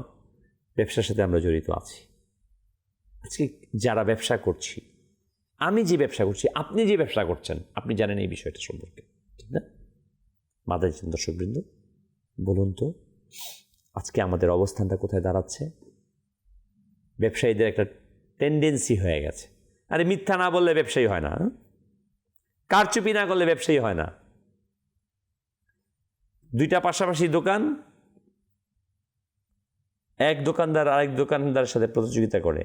Speaker 2: ব্যবসার সাথে আমরা জড়িত আছি। আজকে যারা ব্যবসা করছি, আমি যে ব্যবসা করছি, আপনি যে ব্যবসা করছেন, আপনি জানেন এই বিষয়টা সম্পর্কে, ঠিক না? মাদারজান দর্শকবৃন্দ, বলুন তো আজকে আমাদের অবস্থানটা কোথায় দাঁড়াচ্ছে? ব্যবসায়ীদের একটা টেন্ডেন্সি হয়ে গেছে, আরে মিথ্যা না বললে ব্যবসায়ী হয় না, কারচুপি না করলে ব্যবসায়ী হয় না। দুইটা পাশাপাশি দোকান, এক দোকানদার আরেক দোকানদারের সাথে প্রতিযোগিতা করে,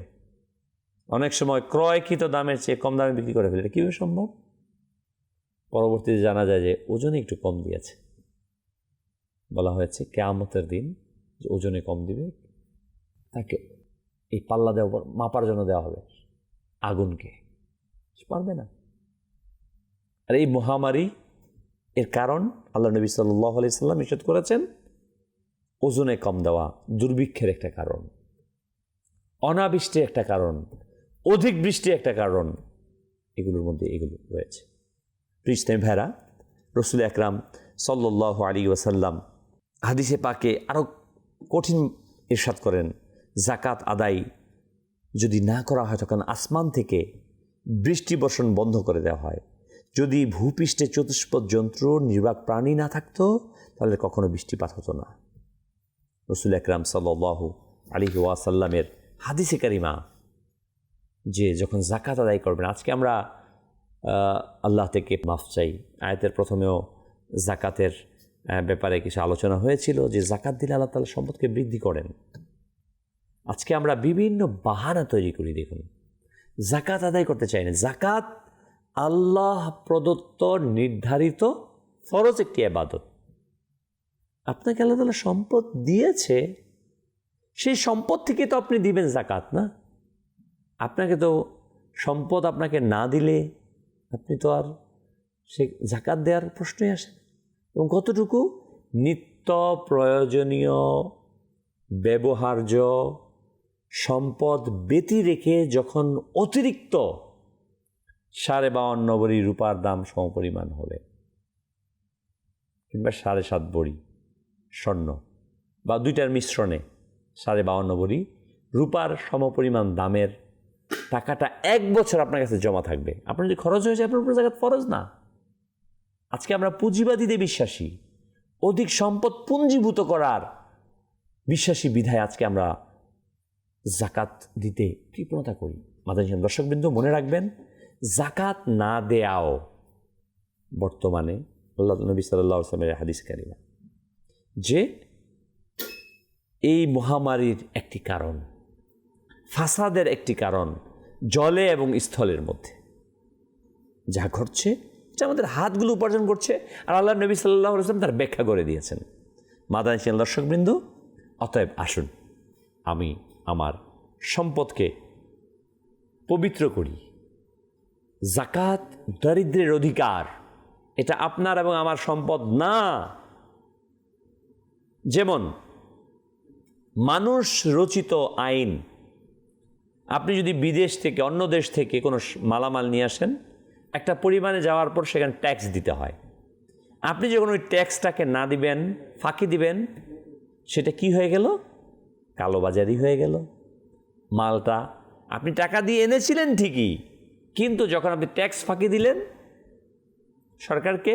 Speaker 2: অনেক সময় ক্রয়কৃত দামের চেয়ে কম দামে বিক্রি করে ফেলে। কীভাবে সম্ভব? পরবর্তীতে জানা যায় যে ওজনে একটু কম দিয়েছে। বলা হয়েছে কিয়ামতের দিন যে ওজনে কম দিবে, তাকে এই পাল্লা দেওয়া, মাপার জন্য দেওয়া হবে আগুনকে, পারবে না। আর এই মহামারী এর কারণ আল্লাহ নবী সাল্লাল্লাহু আলাইহি সাল্লাম ইরশাদ করেছেন, ওজনে কম দেওয়া দুর্ভিক্ষের একটা কারণ, অনাবৃষ্টির একটা কারণ, অধিক বৃষ্টির একটা কারণ, এগুলোর মধ্যে এগুলো রয়েছে। ইসলামী ভাইরা, রাসূল আকরাম সাল্লাল্লাহু আলাইহি ওয়াসাল্লাম হাদিসে পাকে আরও কঠিন ইরশাদ করেন, যাকাত আদায় যদি না করা হয় তখন আসমান থেকে বৃষ্টি বর্ষণ বন্ধ করে দেওয়া হয়। যদি ভূপৃষ্ঠে চতুষ্পদ যন্ত্র, নির্বাক প্রাণী না থাকতো তাহলে কখনো বৃষ্টিপাত হতো না। রাসূল আকরাম সাল্লাল্লাহু আলাইহি ওয়াসাল্লামের হাদিসে কারিমা যে যখন যাকাত আদায় করবেন, আজকে আমরা আল্লাহ থেকে মাফ চাই। আয়াতের প্রথমেও যাকাতের ব্যাপারে কিছু আলোচনা হয়েছিল যে যাকাত দিলে আল্লাহ তাআলা সম্পদকে বৃদ্ধি করেন। আজকে আমরা বিভিন্ন বাহানা তৈরি করি। দেখুন, যাকাত আদায় করতে চাই না। যাকাত আল্লাহ প্রদত্ত নির্ধারিত ফরজ একটি ইবাদত। আপনাকে আল্লাহ তাআলা সম্পদ দিয়েছে, সেই সম্পদ থেকে তো আপনি দিবেন যাকাত, না? আপনাকে তো সম্পদ আপনাকে না দিলে আপনি তো আর সে জাকাত দেওয়ার প্রশ্নই আসে। এবং কতটুকু? নিত্য প্রয়োজনীয় ব্যবহার্য সম্পদ ব্যতি রেখে যখন অতিরিক্ত 52.5 ভরি রূপার দাম সমপরিমাণ হবে, কিংবা 7.5 ভরি স্বর্ণ বা দুইটার মিশ্রণে 52.5 ভরি রূপার সমপরিমাণ দামের টাকাটা 1 বছর আপনার কাছে জমা থাকবে, আপনার যদি খরচ হয়ে যায় আপনার উপর জাকাত ফরজ না। আজকে আমরা পুঁজিবাদীতে বিশ্বাসী, অধিক সম্পদ পুঞ্জীভূত করার বিশ্বাসী বিধায় আজকে আমরা জাকাত দিতে কৃপণতা করি। মাদানী দর্শকবৃন্দ, মনে রাখবেন, জাকাত না দেয়াও বর্তমানে আল্লাহ নবী সাল্লাল্লাহু আলাইহি ওয়াসাল্লামের হাদিস কারিমা যে এই মহামারীর একটি কারণ, ফাসাদের একটি কারণ জলে এবং স্থলের মধ্যে যা ঘটছে, এটা আমাদের হাতগুলো উপার্জন করছে, আর আল্লাহ নবী সাল্লাল্লাহু আলাইহি ওয়াসাল্লাম তার ব্যাখ্যা করে দিয়েছেন। মাদানী দর্শকবৃন্দ, অতএব আসুন আমি আমার সম্পদকে পবিত্র করি। জাকাত দারিদ্র্যের অধিকার, এটা আপনার এবং আমার সম্পদ না। যেমন মানুষ রচিত আইন, আপনি যদি বিদেশ থেকে, অন্য দেশ থেকে কোনো মালামাল নিয়ে আসেন, একটা পরিমাণে যাওয়ার পর সেখানে ট্যাক্স দিতে হয়। আপনি যখন ওই ট্যাক্সটাকে না দিবেন, ফাঁকি দিবেন, সেটা কি হয়ে গেল? কালোবাজারি হয়ে গেল। মালটা আপনি টাকা দিয়ে এনেছিলেন ঠিকই, কিন্তু যখন আপনি ট্যাক্স ফাঁকি দিলেন, সরকারকে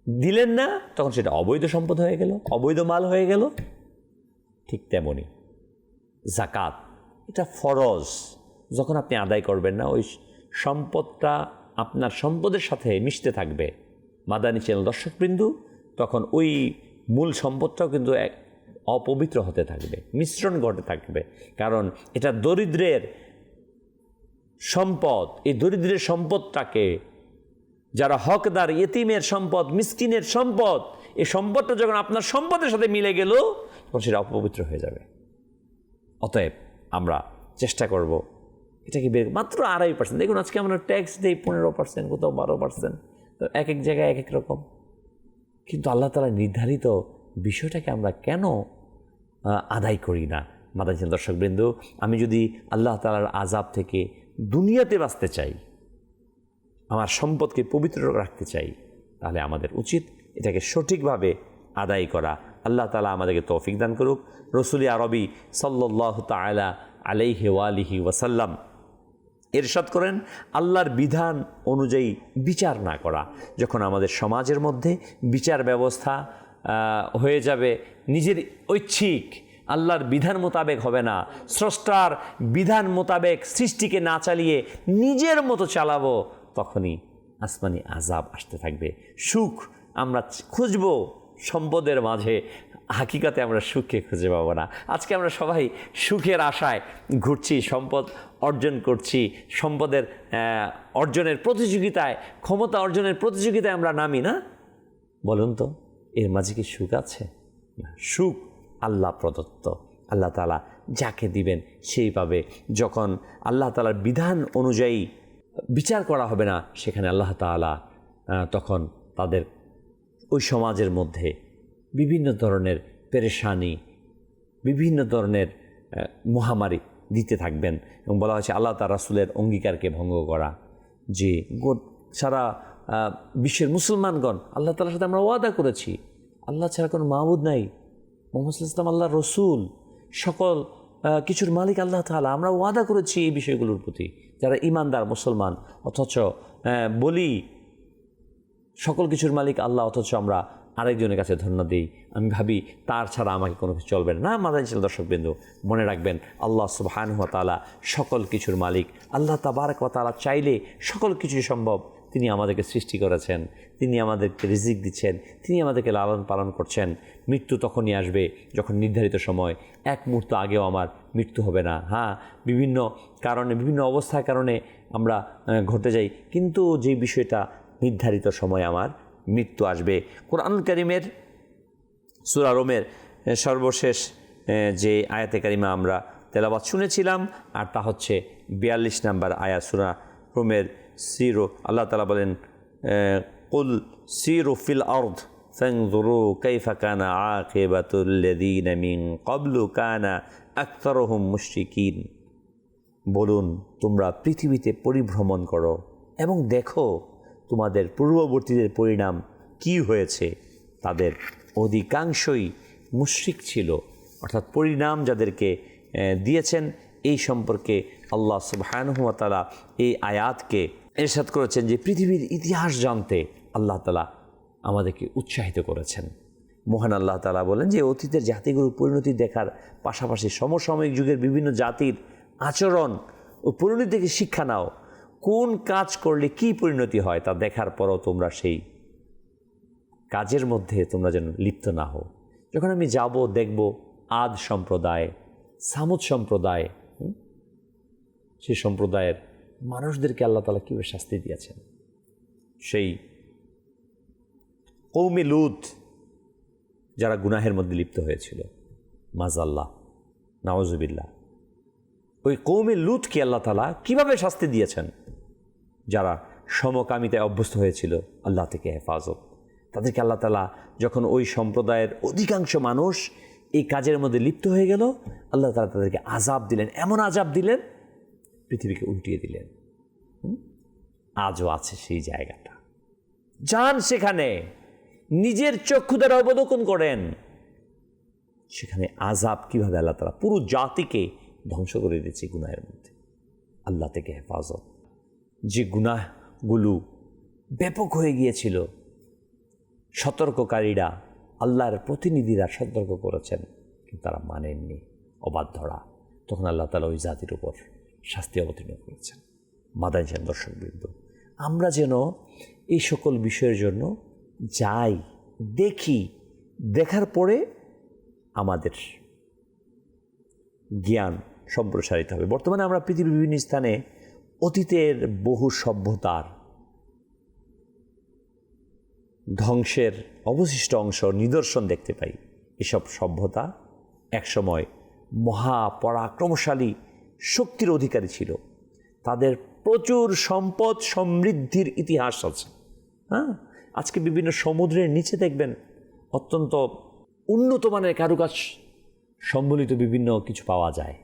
Speaker 2: দিলেন না, তখন সেটা অবৈধ সম্পদ হয়ে গেল, অবৈধ মাল হয়ে গেল। ঠিক তেমনি জাকাত, এটা ফরজ। যখন আপনি আদায় করবেন না, ওই সম্পদটা আপনার সম্পদের সাথে মিশতে থাকবে। মাদানী চ্যানেল দর্শকবৃন্দ, তখন ওই মূল সম্পদটাও কিন্তু অপবিত্র হতে থাকবে, মিশ্রণ ঘটে থাকবে। কারণ এটা দরিদ্রের সম্পদ। এই দরিদ্রের সম্পদটাকে, যারা হকদার, ইতিমের সম্পদ, মিসকিনের সম্পদ, এই সম্পদটা যখন আপনার সম্পদের সাথে মিলে গেল, তখন সেটা অপবিত্র হয়ে যাবে। অতএব আমরা চেষ্টা করব এটাকে মাত্র 2.5%। দেখুন আজকে আমরা ট্যাক্স দিই 15%, কোথাও 12%, তো এক এক জায়গায় এক এক রকম। কিন্তু আল্লাহ তাআলা নির্ধারিত বিষয়টাকে আমরা কেন আদায় করি না? মাদানী দর্শকবৃন্দ, আমি যদি আল্লাহ তাআলার আযাব থেকে দুনিয়াতে বাঁচতে চাই, আমার সম্পদকে পবিত্র রাখতে চাই, তাহলে আমাদের উচিত এটাকে সঠিকভাবে আদায় করা। আল্লাহ তাআলা আমাদেরকে তৌফিক দান করুক। রাসূল আরবি সাল্লাল্লাহু তাআলা আলাইহি ওয়া আলিহি ওয়াসাল্লাম ইরশাদ করেন, আল্লাহর বিধান অনুযায়ী বিচার না করা। যখন আমাদের সমাজের মধ্যে বিচার ব্যবস্থা হয়ে যাবে নিজের ঐচ্ছিক, আল্লাহর বিধান মোতাবেক হবে না, স্রষ্টার বিধান মোতাবেক সৃষ্টিকে না চালিয়ে নিজের মতো চালাবো, তখনই আসমানি আযাব আসতে থাকবে। সুখ আমরা খুঁজব সম্পদের মাঝে, হাকিকাতে আমরা সুখকে খুঁজে পাবো না। আজকে আমরা সবাই সুখের আশায় ঘুরছি, সম্পদ অর্জন করছি, সম্পদের অর্জনের প্রতিযোগিতায়, ক্ষমতা অর্জনের প্রতিযোগিতায় আমরা নামি না। বলুন তো, এর মাঝে কি সুখ আছে? না, সুখ আল্লাহ প্রদত্ত। আল্লাহ তাআলা যাকে দিবেন সেই পাবে। যখন আল্লাহ তাআলার বিধান অনুযায়ী বিচার করা হবে না, সেখানে আল্লাহ তাআলা তখন তাদের ওই সমাজের মধ্যে বিভিন্ন ধরনের পেরেশানি, বিভিন্ন ধরনের মহামারী দিতে থাকবেন। এবং বলা হয়েছে আল্লাহ তার রাসূলের অঙ্গীকারকে ভঙ্গ করা, যে সারা বিশ্বের মুসলমানগণ, আল্লাহ তাআলার সাথে আমরা ওয়াদা করেছি, আল্লাহ ছাড়া কোনো মাবুদ নাই, মুহাম্মদ সাল্লাল্লাহু আলাইহি ওয়াসাল্লাম আল্লাহর রসুল, সকল কিছুর মালিক আল্লাহ তাআলা। আমরা ওয়াদা করেছি এই বিষয়গুলোর প্রতি, যারা ইমানদার মুসলমান, অথচ বলি সকল কিছুর মালিক আল্লাহ, অথচ আমরা আরেকজনের কাছে ধন্যবাদ দিই, আমি ভাবি তার ছাড়া আমাকে কোনো কিছু চলবে না। মাদানী দর্শকবৃন্দ, মনে রাখবেন আল্লাহ সুবহানাহু ওয়া তাআলা সকল কিছুর মালিক। আল্লাহ তাবারক ওয়া তাআলা চাইলে সকল কিছু সম্ভব। তিনি আমাদেরকে সৃষ্টি করেছেন, তিনি আমাদেরকে রিজিক দিচ্ছেন, তিনি আমাদেরকে লালন পালন করছেন। মৃত্যু তখনই আসবে যখন নির্ধারিত সময়, এক মুহূর্ত আগেও আমার মৃত্যু হবে না। হ্যাঁ, বিভিন্ন কারণে, বিভিন্ন অবস্থার কারণে আমরা ঘটে যাই, কিন্তু যে বিষয়টা নির্ধারিত সময় আমার মৃত্যু আসবে। কোরআন কারীমের সূরা রোমের সর্বশেষ যে আয়াতে কারিমা আমরা তেলাওয়াত শুনেছিলাম, আর তা হচ্ছে 42 নম্বর আয়াত, সূরা রোমের 0। আল্লাহ তাআলা বলেন, কুল সিরু ফিল আরদ ফানজুরু কাইফা কানা আকিবাতুল্লাযীনা মিন ক্বাবলু কানা আকতারুহুম মুশরিকিন। বলুন, তোমরা পৃথিবীতে পরিভ্রমণ করো এবং দেখো তোমাদের পূর্ববর্তীদের পরিণাম কি হয়েছে। তাদের অধিকাংশই মুশরিক ছিল, অর্থাৎ পরিণাম যাদেরকে দিয়েছেন এই সম্পর্কে আল্লাহ সুবহানাহু ওয়া তাআলা এই আয়াতকে ইরশাদ করেছেন যে পৃথিবীর ইতিহাস জানতে আল্লাহ তাআলা আমাদেরকে উৎসাহিত করেছেন। মহান আল্লাহ তাআলা বলেন যে অতীতের জাতিগুলোর পরিণতি দেখার পাশাপাশি সমসাময়িক যুগের বিভিন্ন জাতির আচরণ ও পরিণতি থেকে শিক্ষা নাও। কোন কাজ করলে কি পরিণতি হয় তা দেখার পরও তোমরা সেই কাজের মধ্যে তোমরা যেন লিপ্ত না হও। যখন আমি যাব দেখব আদ সম্প্রদায়, সামুদ সম্প্রদায়, সেই সম্প্রদায়ের মানুষদেরকে আল্লাহ তাআলা কীভাবে শাস্তি দিয়েছেন। সেই কওমে লূত যারা গুনাহের মধ্যে লিপ্ত হয়েছিল, মাযাল্লাহ, নাউযুবিল্লাহ, ওই কওমে লূতকে আল্লাহ তাআলা কীভাবে শাস্তি দিয়েছেন। যারা সমকামিতায় অভ্যস্ত হয়েছিল, আল্লাহ থেকে হেফাজত। তাদেরকে আল্লাহ তাআলা যখন ওই সম্প্রদায়ের অধিকাংশ মানুষ এই কাজের মধ্যে লিপ্ত হয়ে গেল, আল্লাহ তাআলা তাদেরকে আযাব দিলেন, এমন আযাব দিলেন পৃথিবীকে উল্টিয়ে দিলেন। আজও আছে সেই জায়গাটা। যান সেখানে, নিজের চক্ষু দ্বারা অবলোকন করেন সেখানে আযাব কীভাবে আল্লাহ তাআলা পুরো জাতিকে ধ্বংস করে দিয়েছে গুনাহের মধ্যে। আল্লাহ থেকে হেফাজত। যে গুনাহগুলো ব্যাপক হয়ে গিয়েছিল, সতর্ককারীরা, আল্লাহর প্রতিনিধিরা সতর্ক করেছেন, কিন্তু তারা মানেননি, অবাধ্যরা। তখন আল্লাহ তাআলা ওই জাতির উপর শাস্তি অবতীর্ণ করেছেন। মাদানী দর্শকবৃন্দ, আমরা যেন এই সকল বিষয়ের জন্য যাই, দেখি, দেখার পরে আমাদের জ্ঞান সম্প্রসারিত হবে। বর্তমানে আমরা পৃথিবীর বিভিন্ন স্থানে অতীতের বহু সভ্যতার ধ্বংসের অবশিষ্ট অংশ, নিদর্শন দেখতে পাই। এসব সভ্যতা একসময় মহাপরাক্রমশালী শক্তির অধিকারী ছিল। তাদের প্রচুর সম্পদ সমৃদ্ধির ইতিহাস আছে। আজকে বিভিন্ন সমুদ্রের নিচে দেখবেন অত্যন্ত উন্নত মানের কারুকাজ সম্বলিত বিভিন্ন কিছু পাওয়া যায়।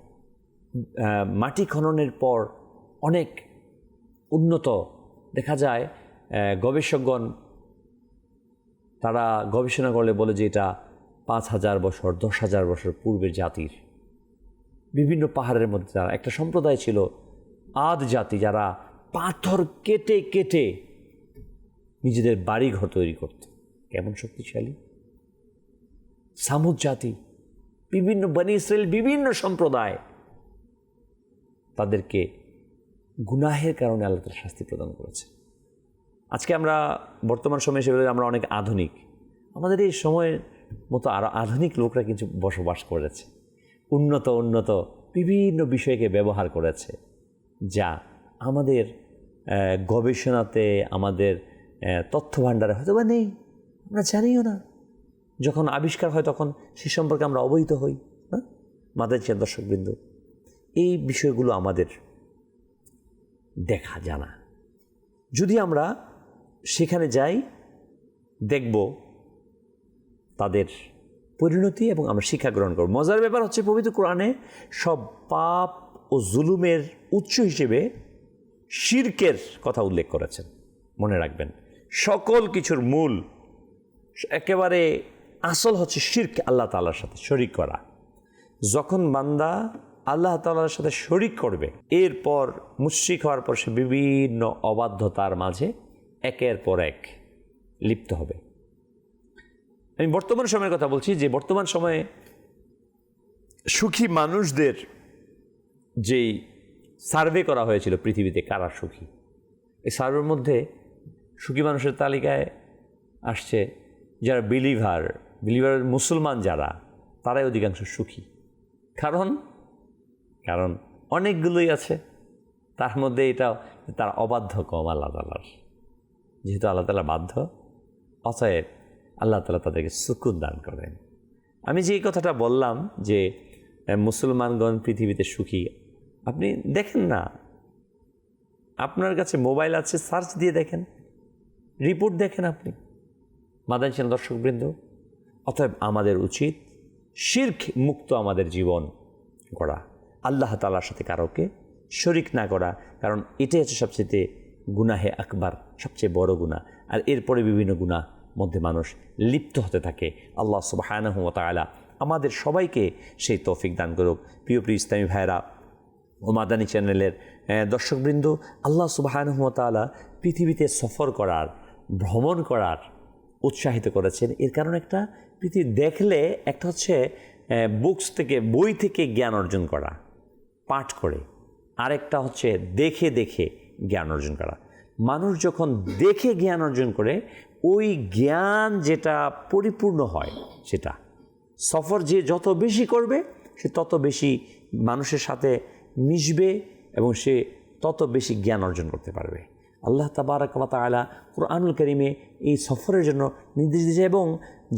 Speaker 2: মাটি খননের পর অনেক উন্নত দেখা যায়। গবেষকগণ তারা গবেষণা করলে বলে যে এটা ৫,০০০ বছর, ১০,০০০ বছর পূর্বের জাতির বিভিন্ন পাহাড়ের মধ্যে তারা একটা সম্প্রদায় ছিল, আদ জাতি, যারা পাথর কেটে কেটে নিজেদের বাড়িঘর তৈরি করত। কেমন শক্তিশালী! সামুদ জাতি, বিভিন্ন বনী ইসরাইল, বিভিন্ন সম্প্রদায়, তাদেরকে গুনাহের কারণে আল্লাহ তাআলা শাস্তি প্রদান করেছে। আজকে আমরা বর্তমান সময়ে সেগুলো আমরা অনেক আধুনিক, আমাদের এই সময়ের মতো আরও আধুনিক লোকরা কিছু বসবাস করেছে, উন্নত উন্নত বিভিন্ন বিষয়কে ব্যবহার করেছে, যা আমাদের গবেষণাতে, আমাদের তথ্য ভাণ্ডারে হয়তো বা নেই, আমরা জানিও না। যখন আবিষ্কার হয় তখন সে সম্পর্কে আমরা অবহিত হই। মাদানী দর্শকবৃন্দ, এই বিষয়গুলো আমাদের দেখা জানা। যদি আমরা সেখানে যাই, দেখব তাদের পরিণতি এবং আমরা শিক্ষা গ্রহণ করব। মজার ব্যাপার হচ্ছে, পবিত্র কোরআনে সব পাপ ও জুলুমের উৎস হিসেবে শিরকের কথা উল্লেখ করেছেন। মনে রাখবেন, সকল কিছুর মূল একেবারে আসল হচ্ছে শিরক, আল্লাহ তাআলার সাথে শরিক করা। যখন বান্দা আল্লাহ তাআলার সাথে শরিক করবে, এরপর মুশরিক হওয়ার পর সে বিভিন্ন অবাধ্যতার মাঝে একের পর এক লিপ্ত হবে। আমি বর্তমান সময়ের কথা বলছি, যে বর্তমান সময়ে সুখী মানুষদের যেই সার্ভে করা হয়েছিল পৃথিবীতে কারা সুখী, এই সার্ভের মধ্যে সুখী মানুষের তালিকায় আসছে যারা বিলিভার মুসলমান, যারা, তারাই অধিকাংশ সুখী। কারণ অনেকগুলোই আছে, তার মধ্যে এটাও তার অবাধ্য কম আল্লাহ তাআলার। যেহেতু আল্লাহ তাআলা বাধ্য, অতএব আল্লাহ তাআলা তাদেরকে সুকুন দান করেন। আমি যে কথাটা বললাম যে মুসলমানগণ পৃথিবীতে সুখী, আপনি দেখেন না, আপনার কাছে মোবাইল আছে, সার্চ দিয়ে দেখেন, রিপোর্ট দেখেন আপনি মাদানী চ্যানেল দর্শকবৃন্দ। অতএব আমাদের উচিত শিরক মুক্ত আমাদের জীবন গড়া, আল্লাহ তাআলার সাথে কারোকে শরিক না করা, কারণ এটাই হচ্ছে সবচেয়ে গুনাহে আকবার, সবচেয়ে বড় গুনাহ। আর এরপরে বিভিন্ন গুনাহ মধ্যে মানুষ লিপ্ত হতে থাকে। আল্লাহ সুবহানাহু ওয়া তাআলা আমাদের সবাইকে সেই তৌফিক দান করুক। প্রিয় ইসলামী ভাইরা ও মাদানী চ্যানেলের দর্শকবৃন্দ, আল্লাহ সুবহানাহু ওয়া তাআলা পৃথিবীতে সফর করার, ভ্রমণ করার উৎসাহিত করেছেন। এর কারণ একটা, পৃথিবী দেখলে একটা হচ্ছে বুকস থেকে, বই থেকে জ্ঞান অর্জন করা পাঠ করে, আরেকটা হচ্ছে দেখে দেখে জ্ঞান অর্জন করা। মানুষ যখন দেখে জ্ঞান অর্জন করে, ওই জ্ঞান যেটা পরিপূর্ণ হয়, সেটা সফর যে যত বেশি করবে সে তত বেশি মানুষের সাথে মিশবে এবং সে তত বেশি জ্ঞান অর্জন করতে পারবে। আল্লাহ তাবারাক ওয়া তাআলা কুরআনুল কারীমে এই সফরের জন্য নির্দেশ দিয়েছে এবং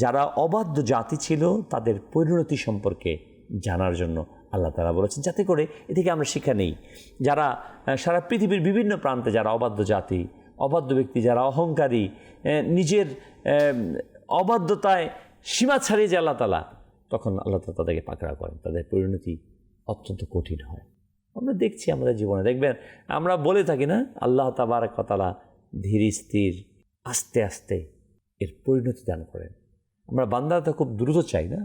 Speaker 2: যারা অবাধ্য জাতি ছিল তাদের পরিণতি সম্পর্কে জানার জন্য আল্লাহ তাআলা বলেছেন, যাতে করে এ থেকে আমরা শিক্ষা নেই। যারা সারা পৃথিবীর বিভিন্ন প্রান্তে যারা অবাধ্য জাতি, অবাধ্য ব্যক্তি, যারা অহংকারী, নিজের অবাধ্যতায় সীমা ছাড়িয়ে যায় আল্লাহ তাআলা, তখন আল্লাহ তাআলা তাদেরকে পাকড়াও করেন, তাদের পরিণতি অত্যন্ত কঠিন হয়। আমরা দেখছি আমাদের জীবনে, দেখবেন আমরা বলে থাকি না, আল্লাহ তাবারক ওয়া তাআলা ধীর স্থির আস্তে আস্তে এর পরিণতি দান করেন। আমরা বান্দারা তো খুব দ্রুত চাই না,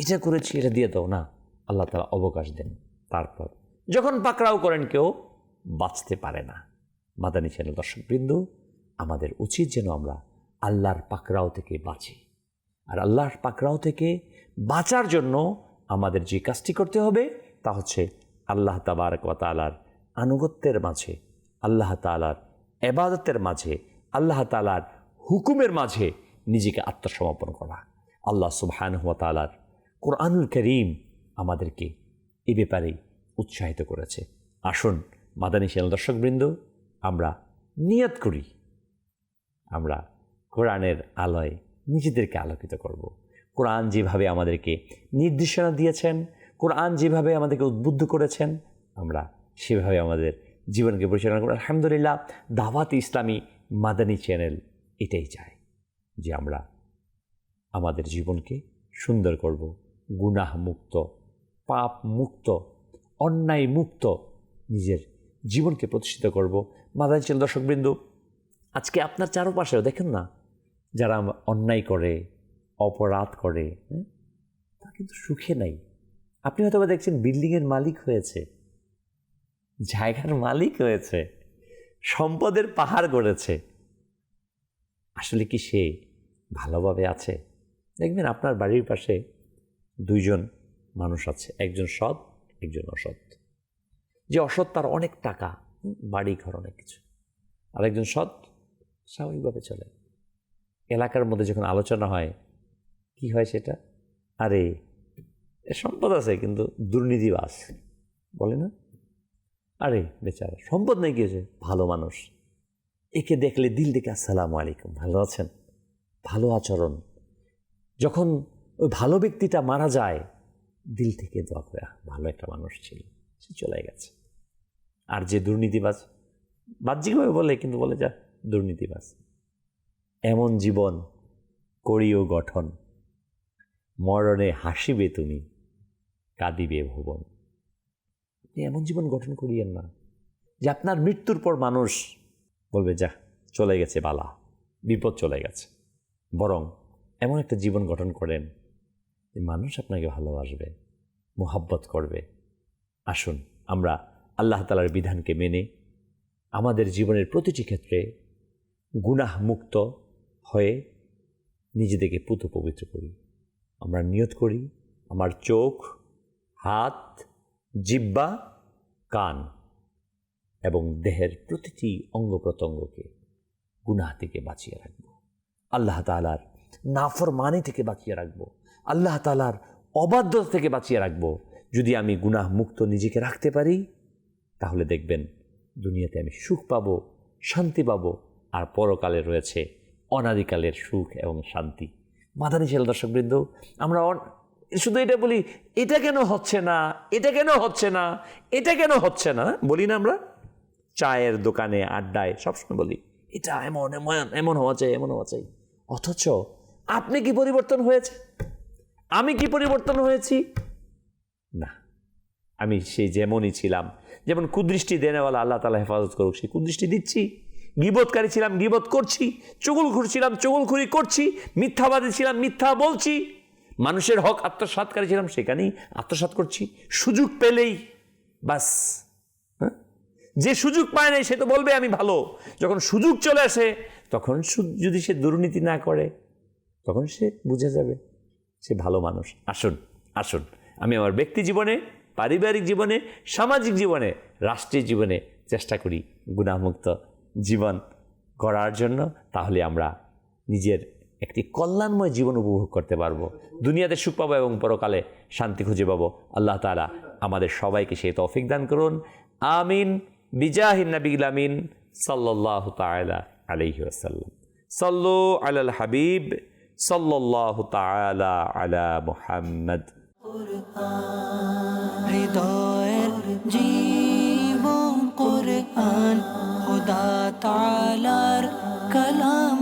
Speaker 2: এটা করেছি এটা দিয়ে দাও না, আল্লাহ তাআলা অবকাশ দেন। তারপর যখন পাকড়াও করেন কেউ বাঁচতে পারে না। মাদানী চ্যানেল দর্শকবৃন্দ, আমাদের উচিত যেন আমরা আল্লাহর পাকড়াও থেকে বাঁচি। আর আল্লাহর পাকড়াও থেকে বাঁচার জন্য আমাদের যে কাজটি করতে হবে তা হচ্ছে আল্লাহ তাবারক ওয়া তাআলার আনুগত্যের মাঝে, আল্লাহ তাআলার ইবাদতের মাঝে, আল্লাহ তাআলার হুকুমের মাঝে নিজেকে আত্মসমর্পণ করা। আল্লাহ সুবহানাহু ওয়া তাআলার কুরআনুল কারীম আমাদেরকে এই ব্যাপারে উৎসাহিত করেছে। আসুন মাদানী চ্যানেল দর্শকবৃন্দ, আমরা নিয়ত করি, আমরা কোরআনের আলোয় নিজেদেরকে আলোকিত করব। কোরআন যেভাবে আমাদেরকে নির্দেশনা দিয়েছেন, কোরআন যেভাবে আমাদেরকে উদ্বুদ্ধ করেছেন, আমরা সেভাবে আমাদের জীবনকে পরিচালনা করব। আলহামদুলিল্লাহ, দাওয়াত ইসলামী মাদানী চ্যানেল এটাই চায় যে আমরা আমাদের জীবনকে সুন্দর করব, গুনাহ মুক্ত, পাপ মুক্ত, অন্যায় মুক্ত নিজের জীবনকে প্রতিষ্ঠিত করব। মাদানী চ্যানেল দর্শকবৃন্দ, আজকে আপনার চারপাশেও দেখেন না, যারা অন্যায় করে, অপরাধ করে, তা কিন্তু সুখে নাই। আপনি হয়তো দেখছেন বিল্ডিংয়ের মালিক হয়েছে, জায়গার মালিক হয়েছে, সম্পদের পাহাড় গড়েছে, আসলে কি সে ভালোভাবে আছে? দেখবেন আপনার বাড়ির পাশে দুইজন মানুষ আছে, একজন সৎ, একজন অসৎ। যে অসৎ তার অনেক টাকা, বাড়ি ঘর, অনেক কিছু, আর একজন সৎ স্বাভাবিকভাবে চলে। এলাকার মধ্যে যখন আলোচনা হয়, কি হয় সেটা, আরে সম্পদ আছে কিন্তু দুর্নীতিবাজ, বলে না, আরে বেচারা সম্পদ নেই, গিয়েছে ভালো মানুষ, একে দেখলে দিল থেকে আসসালামু আলাইকুম, ভালো আছেন, ভালো আচরণ। যখন ওই ভালো ব্যক্তিটা মারা যায়, দিল থেকে দোয়া করে, ভালো একটা মানুষ ছিল, সে চলে গেছে। আর যে দুর্নীতিবাজ, বাহ্যিকভাবে বলে কিন্তু বলে যা দুর্নীতিবাজ। এমন জীবন করিও গঠন, মরণে হাসিবে তুমি, কাঁদিবে ভুবন। আপনি এমন জীবন গঠন করিয়েন না যে আপনার মৃত্যুর পর মানুষ বলবে যা চলে গেছে, বালা বিপদ চলে গেছে। বরং এমন একটা জীবন গঠন করেন যে মানুষ আপনাকে ভালোবাসবে, মোহাব্বত করবে। আসুন আমরা আল্লাহ তাআলার বিধানকে মেনে আমাদের জীবনের প্রতিটি ক্ষেত্রে গুনাহ মুক্ত হয়ে নিজেদেরকে পুত পবিত্র করি। আমরা নিয়ত করি, আমার চোখ, হাত, জিহ্বা, কান এবং দেহের প্রতিটি অঙ্গ প্রত্যঙ্গকে গুনাহ থেকে বাঁচিয়ে রাখব, আল্লাহ তাআলার নাফরমানি থেকে বাঁচিয়ে রাখব, আল্লাহ তাআলার অবাধ্যতা থেকে বাঁচিয়ে রাখব। যদি আমি গুনাহ মুক্ত নিজেকে রাখতে পারি, তাহলে দেখবেন দুনিয়াতে আমি সুখ পাবো, শান্তি পাবো, আর পরকালে রয়েছে অনাদিকালের সুখ এবং শান্তি। মাদানী চ্যানেল দর্শকবৃন্দ, আমরা শুধু এটা বলি, এটা কেন হচ্ছে না, এটা কেন হচ্ছে না, এটা কেন হচ্ছে না, বলি না আমরা? চায়ের দোকানে, আড্ডায় সবসময় বলি এটা এমন এমন এমন হওয়া চাই, এমন হওয়া চাই। অথচ আপনি কি পরিবর্তন হয়েছে? আমি কি পরিবর্তন হয়েছি? না, আমি সেই যেমনই ছিলাম। যেমন কুদৃষ্টি দেনেওয়ালা আল্লাহ তাআলা হেফাজত করুক, সেই কুদৃষ্টি দিচ্ছি। গীবতকারী ছিলাম, গীবত করছি। চুগলখোর ছিলাম, চুগলখুরি করছি। মিথ্যাবাদী ছিলাম, মিথ্যা বলছি। মানুষের হক আত্মসাৎকারী ছিলাম, সেখানেই আত্মসাৎ করছি। সুযোগ পেলেই বাস, যে সুযোগ পায় নাই সে তো বলবে আমি ভালো। যখন সুযোগ চলে আসে তখন যদি সে দুর্নীতি না করে তখন সে বুঝে যাবে সে ভালো মানুষ। আসুন আসুন, আমি আমার ব্যক্তি জীবনে, পারিবারিক জীবনে, সামাজিক জীবনে, রাষ্ট্রীয় জীবনে চেষ্টা করি গুনাহমুক্ত জীবন গড়ার জন্য। তাহলে আমরা নিজের একটি কল্যাণময় জীবন উপভোগ করতে পারবো, দুনিয়াতে সুখ পাবো এবং পরকালে শান্তি খুঁজে পাবো। আল্লাহ তাআলা আমাদের সবাইকে সেই তৌফিক দান করুন। আমিন বিজাহিন নবিয়্যিল আমিন সাল্লাল্লাহু তাআলা আলাইহি ওয়াসাল্লাম। সাল্লু আলাল হাবিব সাল্লাল্লাহু তাআলা আলা মুহাম্মদ।
Speaker 1: হৃদয়ের জীবন কুরআন, খোদা তাআলার কালাম